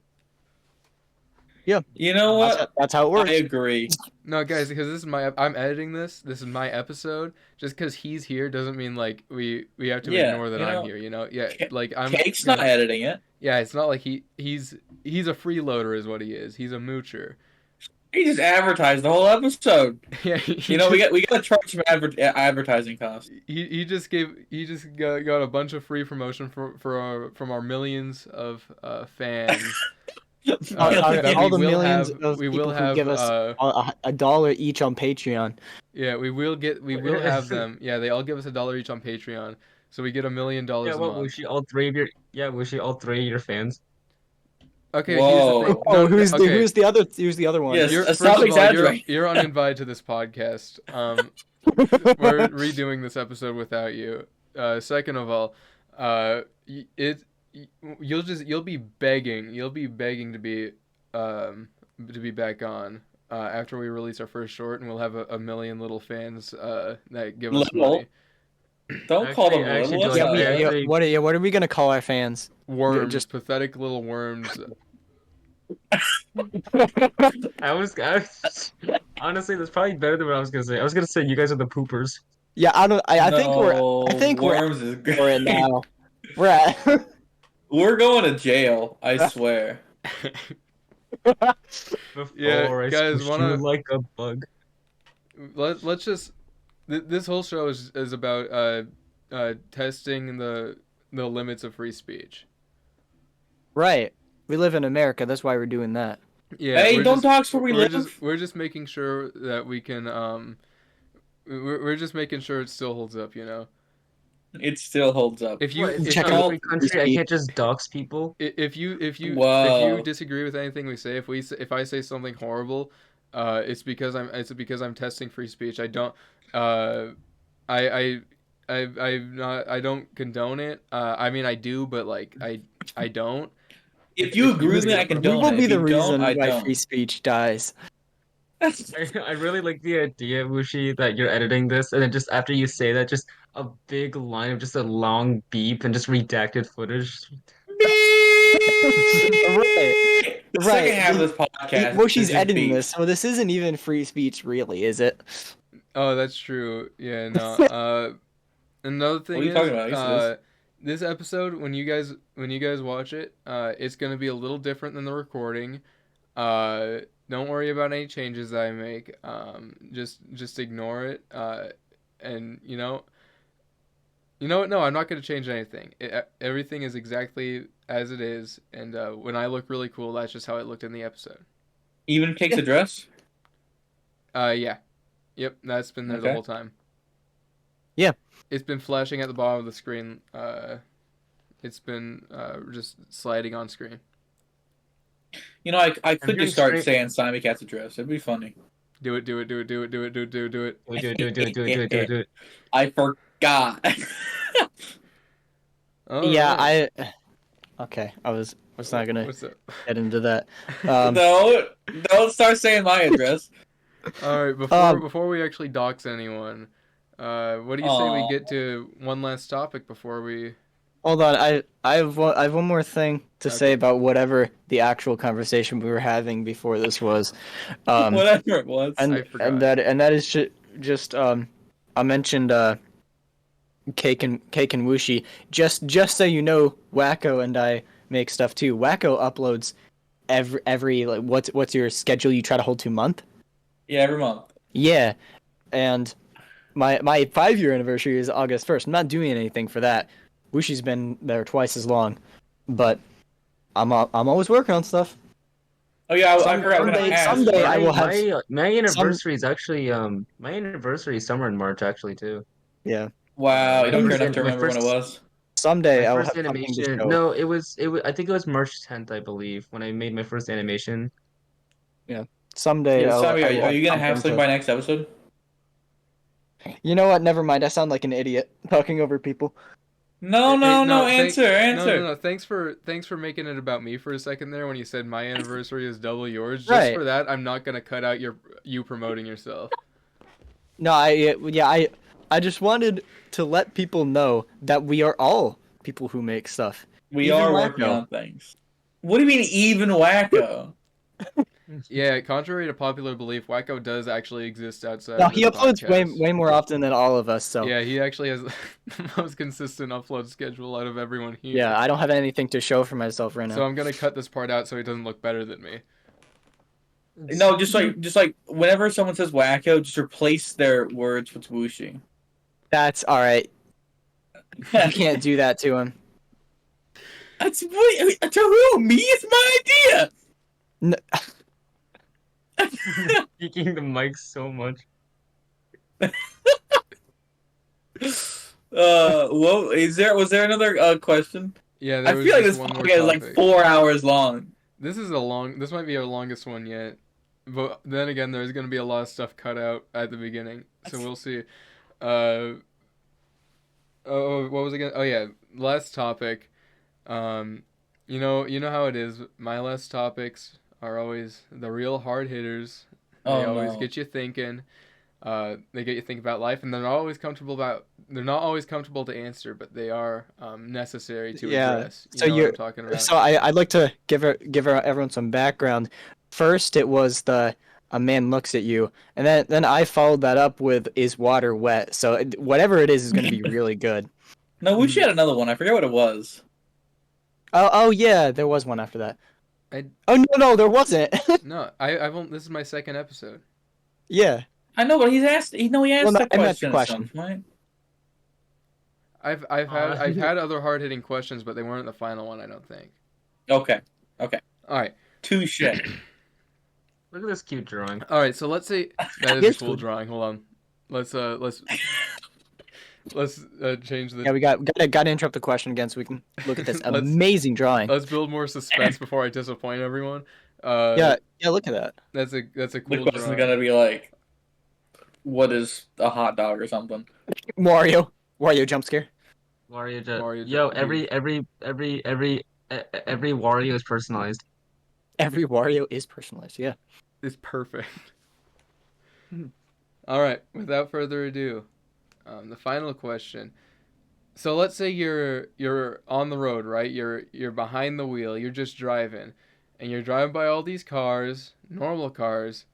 Yeah. You know what? That's how it works. I agree. No, guys, because I'm editing this. This is my episode. Just because he's here doesn't mean like we have to Yeah, ignore that you I'm know, here. You know, yeah, like I'm. Cake's not editing it. Yeah, it's not like he's a freeloader is what he is. He's a moocher. He just advertised the whole episode. Yeah, We got to charge some advertising costs. he just got a bunch of free promotion from our millions of fans. That all we the will millions have, of we people will who have give us $1 each on Patreon. yeah, we will have them. Yeah, they all give us $1 each on Patreon, so we get $1 million Yeah, a well, month. was she all 3 of your fans? Okay, Whoa. here's the thing. Oh, No, okay. who's the other one? Yes. First Stop of all, exaggerating. you're uninvited to this podcast. We're redoing this episode without you. Second of all, you'll be begging to be back on after we release our first short, and we'll have a million little fans that give us Little? money. Don't call them I actually little. don't- What's yeah, up? actually- What are we gonna call our fans? Worms, Just- pathetic little worms. Honestly, that's probably better than what I was gonna say. I was gonna say you guys are the poopers. Yeah, I think we're Worms is great. we're in now. We're at. We're going to jail. I swear. Before Yeah, I guys, squished wanna- you like a bug. Let's just this whole show is about testing the limits of free speech. Right. We live in America. That's why we're doing that. Yeah, Hey, we're don't just- talk where we live. We're just making sure that we can we're just making sure it still holds up, you know. It still holds up. If you What, is if this Check not you a out free country? I speech. can't just dox people? if you Whoa. disagree with anything we say, if I say something horrible, it's because I'm testing free speech. I don't uh I I don't condone it. I mean I do, but like I don't. If you If agree with you me, I We condone will it. be If the you don't, reason I why free don't. speech dies. I really like the idea, Wushi, that you're editing this, and then just after you say that, just a big line of just a long beep and just redacted footage. Right, The second right. half of this podcast Well, is she's just editing beef. this, so this isn't even free speech, really, is it? Oh, that's true. Yeah, no. Another What are thing you talking is, about? Yes, it is. this episode when you guys watch it, it's gonna be a little different than the recording. Uh, don't worry about any changes that I make. Just ignore it. And you know what? No, I'm not gonna change anything. Everything is exactly as it is, and when I look really cool, that's just how it looked in the episode. Even Cake's Yeah. address? Yeah, yep, that's been there the Okay. whole time. Yeah. It's been flashing at the bottom of the screen. It's been just sliding on screen. You know, I could hearing just start straight- saying Simon Cat's address. It'd be funny. Do it, do it, do it, do it, do it, do it, do it, do it. Do it. I forgot. All Yeah, right. Okay, I was not gonna What's up? get into that. No, don't start saying my address. All right, before we actually dox anyone, what do you say we Aw. get to one last topic before we? Hold on, I have one more thing to say Okay. about whatever the actual conversation we were having before this was. Whatever it was. I forgot. And that is just I mentioned Cake and Wooshi. Just so you know, Wacko and I make stuff too. Wacko uploads every like what's your schedule you try to hold to month? Yeah, every month. Yeah, and my 5-year anniversary is August 1st. I'm not doing anything for that. Wushi's been there twice as long, but I'm always working on stuff. Oh yeah, I forgot. I was gonna ask. Someday I will have my anniversary is actually my anniversary is somewhere in March actually too. Yeah. Wow, you My don't care first enough to an- my remember when it first- was. Someday My I will first have something to animation. show. No, it was I think it was March 10th, I believe, when I made my first animation. Someday Yeah, I Sammy, will are you gonna have something something by next episode? You know what? Never mind. I sound like an idiot talking over people. No, Hey, no. thank- Answer. No. Thanks for making it about me for a second there when you said my anniversary is double yours. Just Right. for that, I'm not gonna cut out you promoting yourself. No, I just wanted to let people know that we are all people who make stuff. We Even are working Wacko. on things. What do you mean, even Wacko? Yeah, contrary to popular belief, Wacko does actually exist outside. No, of he this uploads podcast. way more often than all of us. So Yeah, he actually has the most consistent upload schedule out of everyone here. yeah, I don't have anything to show for myself right now. So I'm gonna cut this part out so he doesn't look better than me. No, just like whenever someone says Wacko, just replace their words with Wooshi. That's all right. You can't do that to him. That's what to who? Me? It's my idea. No, Speaking the mic so much. Well, was there another question? Yeah, I there was feel like just this one more podcast is like topic. 4 hours long. This might be our longest one yet. But then again, there's gonna be a lot of stuff cut out at the beginning, so we'll see. Oh, what was it again? Oh yeah, last topic. You know how it is. My last topics are always the real hard hitters. They Oh, always no. get you thinking. They get you think about life, and they're not always comfortable to answer, but they are necessary to Yeah, address. You so know what you're- I'm talking about. So I'd like to give everyone some background. First, it was a man looks at you, and then I followed that up with is water wet. So whatever it is going to be really good. No, Wooshi had another one. I forget what it was. Oh yeah, there was one after that. I- Oh no, there wasn't. No, I've only, this is my second episode. Yeah. I know, but he asked Well, the I meant the question at some point. I've had other hard hitting questions, but they weren't the final one. I don't think. Okay, All right, touche. Look at this cute drawing. all right. So let's say that is Here's a cool food. drawing. Hold on. let's change the. Yeah, we gotta interrupt the question again so we can look at this Let's- amazing drawing. Let's build more suspense before I disappoint everyone. Yeah, look at that. That's a The cool question's drawing. gonna be like, what is a hot dog or something? Wario jump scare. Wario, Wario yo, dude. every Wario is personalized. Every Wario is personalized. Yeah. It's perfect. All right. Without further ado, the final question. So let's say you're on the road, right? You're behind the wheel. You're just driving, and you're driving by all these cars, normal cars,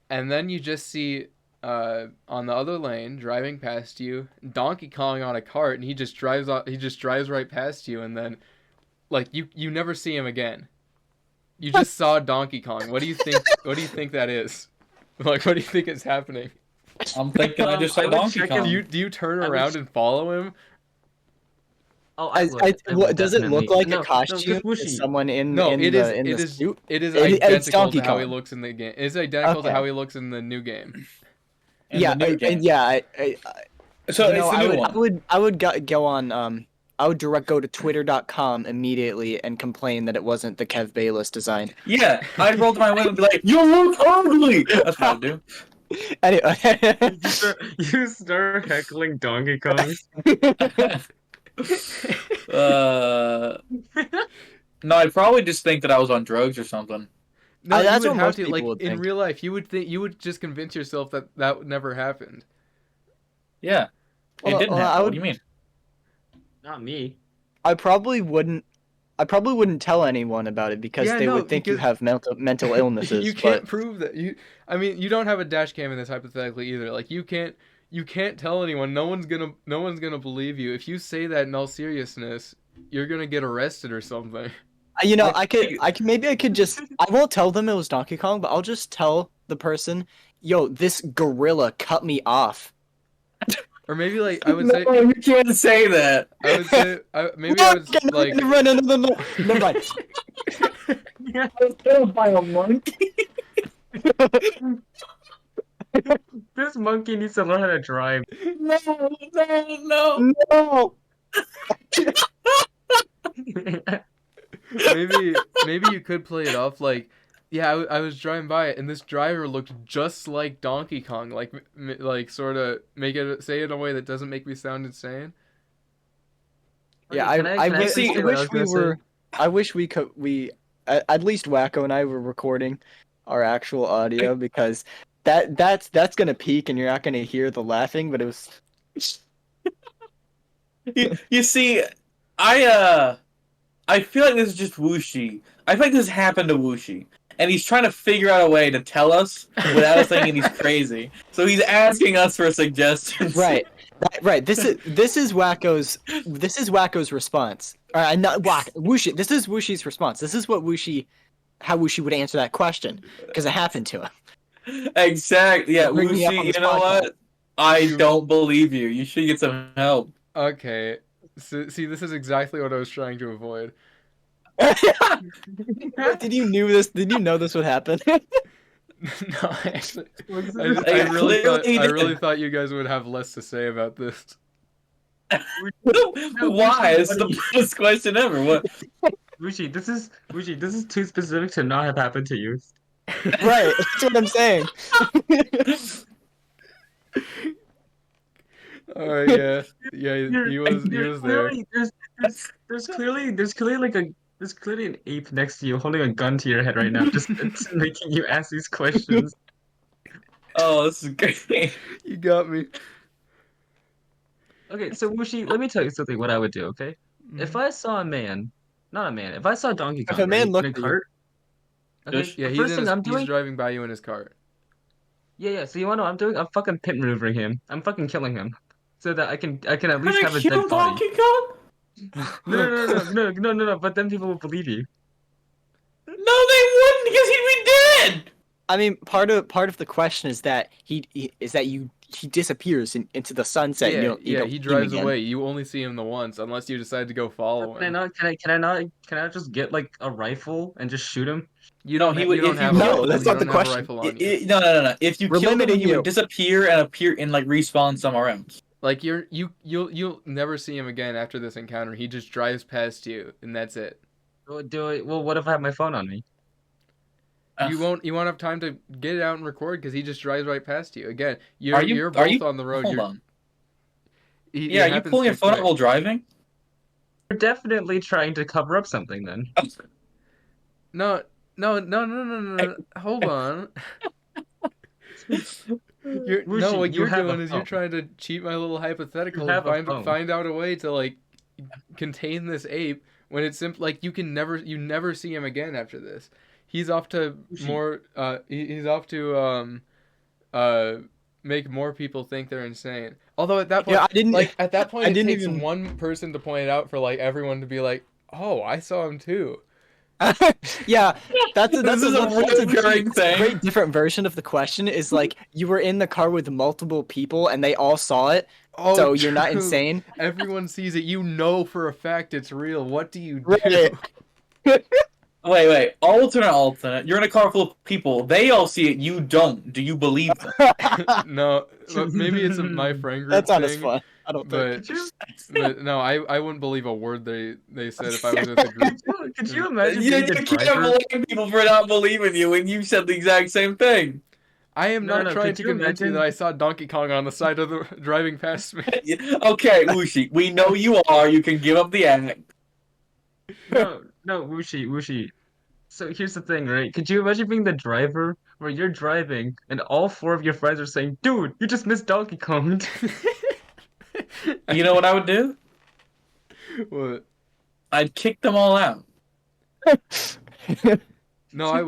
and then you just see on the other lane driving past you Donkey Kong on a cart, and he just drives right past you, and then like you never see him again. You just saw Donkey Kong. What do you think? What do you think that is? Like, what do you think is happening? I'm thinking I just I saw would Donkey check Kong. Do you turn I would around ch- and follow him? Oh, Does it look like no, a costume? No, Is someone in No, in it the is. in It the is. suit? It is It's identical Donkey to how he Kong. looks in the game. It's identical to Okay. how he looks in the new game. In the new game. yeah. So You know, it's the new one. I would go on I would go to twitter.com immediately and complain that it wasn't the Kev Bayless design. Yeah, I'd roll to my window and be like, "You look ugly." That's what I'd do. Anyway. you start heckling Donkey Kong. No, I'd probably just think that I was on drugs or something. No, That's you what would have most to. people Like would in think. real life, you would just convince yourself that that never happened. Yeah, it Well, didn't I happen. What would- do you mean? Not me. I probably wouldn't tell anyone about it because Yeah, they no, would think you because- have mental illnesses. You can't prove that. I mean, you don't have a dash cam in this hypothetically either. Like you can't tell anyone. No one's gonna believe you if you say that in all seriousness. You're gonna get arrested or something. You know, I could maybe I could just I won't tell them it was Donkey Kong, but I'll just tell the person, "Yo, this gorilla cut me off." Or maybe like I would say. No, you can't say that. I would say maybe I would like. No. Never mind. I was killed by a monkey. This monkey needs to learn how to drive. No. No. Maybe you could play it off like, yeah, I was driving by it and this driver looked just like Donkey Kong, like sort of say it in a way that doesn't make me sound insane. Yeah, Okay, I can wish say what I was we gonna say? were. I wish we could. At least Wacko and I were recording our actual audio because that's gonna peak and you're not gonna hear the laughing. But it was. You see, I feel like this is just Wuxi. I feel like this happened to Wuxi. And he's trying to figure out a way to tell us without us thinking he's crazy. So he's asking us for suggestions. Right. Right. This is Wacko's response. All right, not Wuxi. This is Wushi's response. This is what how Wuxi would answer that question because it happened to him. Exactly. Yeah, Bring me up on Wuxi, you this know podcast. what? I don't believe you. You should get some help. Okay, so, see, this is exactly what I was trying to avoid. Did you know this would happen? No, actually, Like, I clearly really thought you guys would have less to say about this. Why? It's the best question ever. What? Wuxi, this is too specific to not have happened to you. Right. That's what I'm saying. All right, yeah, he was there. There's clearly an ape next to you holding a gun to your head right now, just making you ask these questions. Oh, this is great. You got me. Okay, so Wuxi, let me tell you something. What I would do, okay? If I saw a man, not a man, if I saw Donkey Kong a man right, looked in at a you. cart, okay, Just- Yeah, the first thing I'm he's doing, driving by you in his cart. yeah. So you wanna know what I'm doing? I'm fucking pit maneuvering him. I'm fucking killing him, so that I can at least have a kill dead body. Donkey Kong? No. But then people will believe you. No, they wouldn't because he'd be dead. I mean, part of the question is that he disappears into the sunset. And Yeah, you yeah, don't he see him drives again. away. You only see him the once, unless you decide to go follow Can I him. not? Can I just get like a rifle and just shoot him? You No, don't. he would You don't if you have a kill. No, rifle. that's You not the don't have a question. rifle on you. No. If you We're killed him, limiting he would you. disappear and like respawn somewhere else. Like you'll never see him again after this encounter. He just drives past you, and that's it. Well, what if I have my phone on me? You won't have time to get it out and record because he just drives right past you. Again, Are you're are both you? on the road. Hold on. It Yeah, are you happens pulling your too phone out quick. while driving? You're definitely trying to cover up something then. No, no. Hold on. What You you're have a doing is you're phone. trying to cheat my little You hypothetical and have a find phone. find out a way to like contain this ape when it's simply like you never see him again after this. He's off to more he's off to uh make more people think they're insane. Although at that point, Yeah, I didn't. at that point I it didn't takes even. one person to point it out for like everyone to be like, "Oh, I saw him too." Yeah, that's This is a recurring thing. great different version of the question. Is like you were in the car with multiple people and they all saw it, Oh, so you're not true. insane. Everyone sees it. You know for a fact it's real. What do you do? Right. Wait. Alternate. You're in a car full of people. They all see it. You don't. Do you believe them? No, but maybe it's my friend group That's not as thing. fun. I don't think. But no, I wouldn't believe a word they said if I was with a group. Could you imagine You being the can't driver? blame people for not believing you when you said the exact same thing. I am No, not no, trying could to you convince you imagine? that I saw Donkey Kong on the side of the driving past me. Okay, Ushi, we know you are. You can give up the act. No, Wushi. So here's the thing, right? Could you imagine being the driver where you're driving and all four of your friends are saying, "Dude, you just missed Donkey Kong." You know what I would do? What? I'd kick them all out. No, I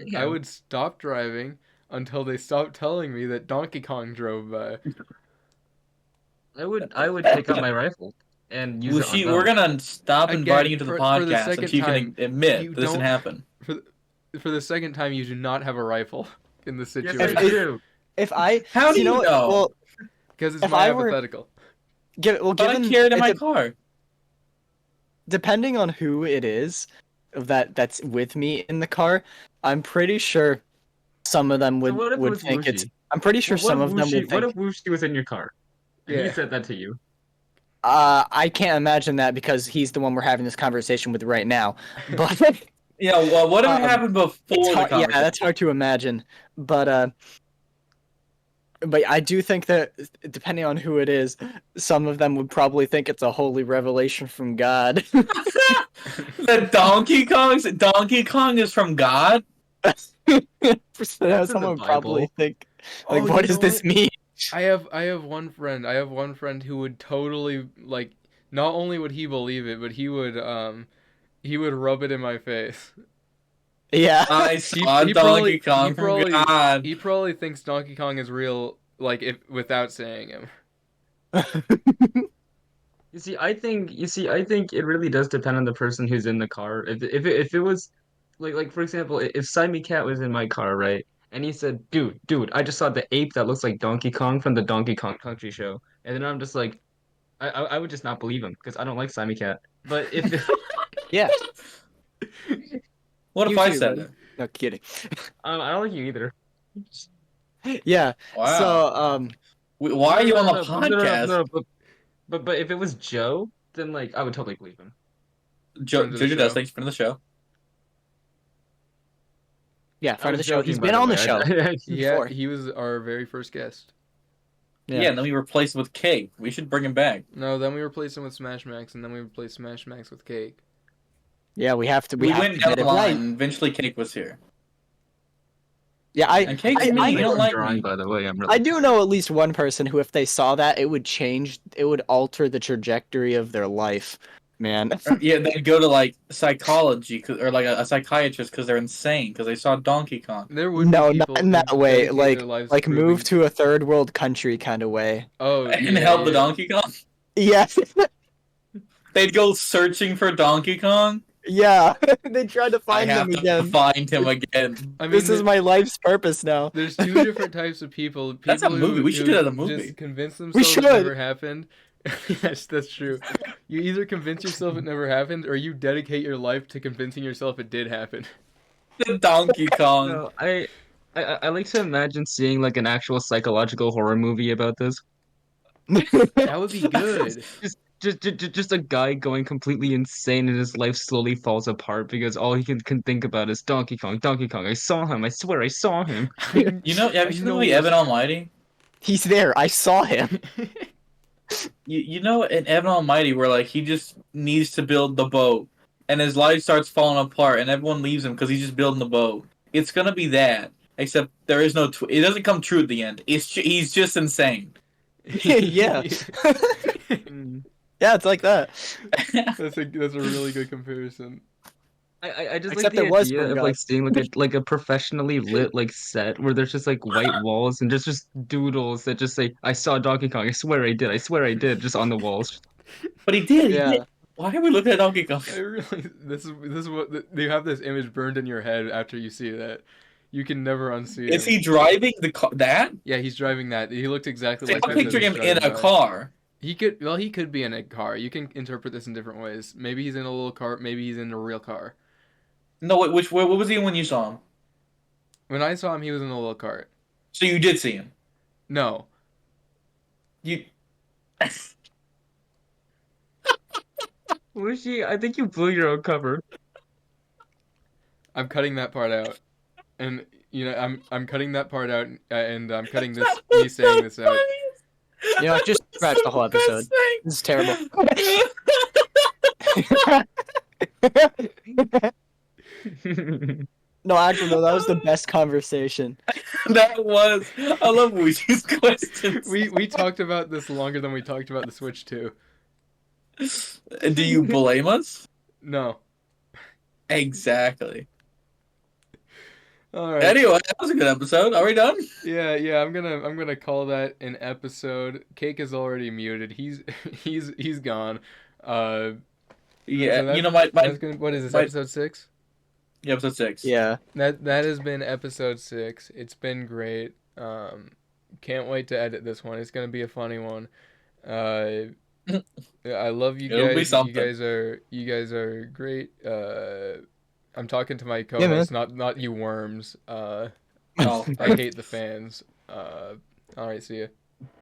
Yeah. would stop driving until they stopped telling me that Donkey Kong drove by. I would take out my rifle and use it on Ushi, them. we're gonna stop Again, inviting you to the for the podcast second until you time, can admit you that this don't- didn't happen. For the second time, you do not have a rifle in this Yes, situation I do. If I, How do you know, you know? well, because it's if my I were- hypothetical. But I given carried in it my de- car. depending on who it is that's with me in the car, I'm pretty sure some of them So what if it would was think it's. Wushi? I'm pretty sure some of them would What think. if Wushi was in your car? And Yeah. he said that to you. I can't imagine that because he's the one we're having this conversation with right now. But Yeah, well, what if it happened before it's the hard, yeah, conversation? that's hard to imagine. But I do think that depending on who it is, some of them would probably think it's a holy revelation from God. The Donkey Kong is from God? Someone would probably Bible. think, like, Oh, what you does know this mean? I have one friend. I have one friend who would totally like. Not only would he believe it, but he would rub it in my face. Yeah. I saw Donkey Kong from God. He probably thinks Donkey Kong is real, like if without saying him. You see, I think it really does depend on the person who's in the car. If it was like for example, if Simon Cat was in my car, right? And he said, dude, I just saw the ape that looks like Donkey Kong from the Donkey Kong Country show. And then I'm just like, I would just not believe him because I don't like Simon Cat. But if Yeah. What if You I too, said buddy. it? No kidding. I don't like you either. Yeah. Wow. So Why are you on the No, podcast? but if it was Joe, then like I would totally believe him. Jojo Friend of the does. show. Thanks for the show. yeah, friend of I the was show. joking, He's by been on the way. show. Yeah, Before. he was our very first guest. Yeah, and then we replaced him with Cake. We should bring him back. No, then we replaced him with Smash Max, and then we replaced Smash Max with Cake. Yeah, we have to. We have went to down get the it line, right. and eventually Cake was here. Yeah, And Cake's I mean. You know- don't like drawing, me. by the way. I'm really I do know at least one person who, if they saw that, it would alter the trajectory of their life. Man. Yeah, they'd go to like psychology or like a psychiatrist because they're insane because they saw Donkey Kong. There would No, be not people in that who way. dedicate their lives Like move proving- to a third world country kind of way. Oh, And yeah, help the yeah. Donkey Kong. Yes. They'd go searching for Donkey Kong. Yeah, they tried to I find have him to again. find him again. I mean, This is my life's purpose now. there's two different types of people. That's a People movie. We should do that as a movie. just convince We themselves it should. never happened. Yes, that's true. You either convince yourself it never happened, or you dedicate your life to convincing yourself it did happen. The Donkey Kong. No, I like to imagine seeing like an actual psychological horror movie about this. That would be good. Just a guy going completely insane and his life slowly falls apart because all he can think about is Donkey Kong, Donkey Kong. I saw him. I swear I saw him. You know, have I you seen the know movie this. Evan Almighty? He's there. I saw him. You know in Evan Almighty where like he just needs to build the boat and his life starts falling apart and everyone leaves him because he's just building the boat. It's gonna be that, except there is no. It doesn't come true at the end. He's just insane. Yeah. Mm. Yeah, it's like that. That's a really good comparison. I just Except like the it was idea from of God. like seeing like a professionally lit like set where there's just like white walls and there's just doodles that just say I saw Donkey Kong. I swear I did. I swear I did. Just on the walls. But he did. He Yeah. did. Why are we looking at Donkey Kong? I really, this is what you have this image burned in your head after you see that. You can never unsee Is him. he driving that? Yeah, he's driving that. He looked exactly See, like I'm that. as picturing he's him in a driving by. car. He could be in a car. You can interpret this in different ways. Maybe he's in a little car. Maybe he's in a real car. No, what was he in when you saw him? When I saw him, he was in a little cart. So you did see him. No, You. Lucy, I think you blew your own cover. I'm cutting that part out, and I'm cutting that part out, and I'm cutting this me saying this out. You know, just scratch the whole episode. This is terrible. No, actually, no, that was the best conversation. That was. I love Luigi's questions. We talked about this longer than we talked about the Switch 2. Do you blame us? No. Exactly. All right. Anyway, that was a good episode. Are we done? Yeah. I'm gonna call that an episode. Cake is already muted. He's gone. So Yeah. that's- You know what is this, my- episode 6? Yeah, episode 6. Yeah. That has been episode 6. It's been great. Can't wait to edit this one. It's gonna be a funny one. I love you It'll be guys. something. You guys are great. I'm talking to my man. co-host, not you worms. Oh, I hate the fans. All right, see ya.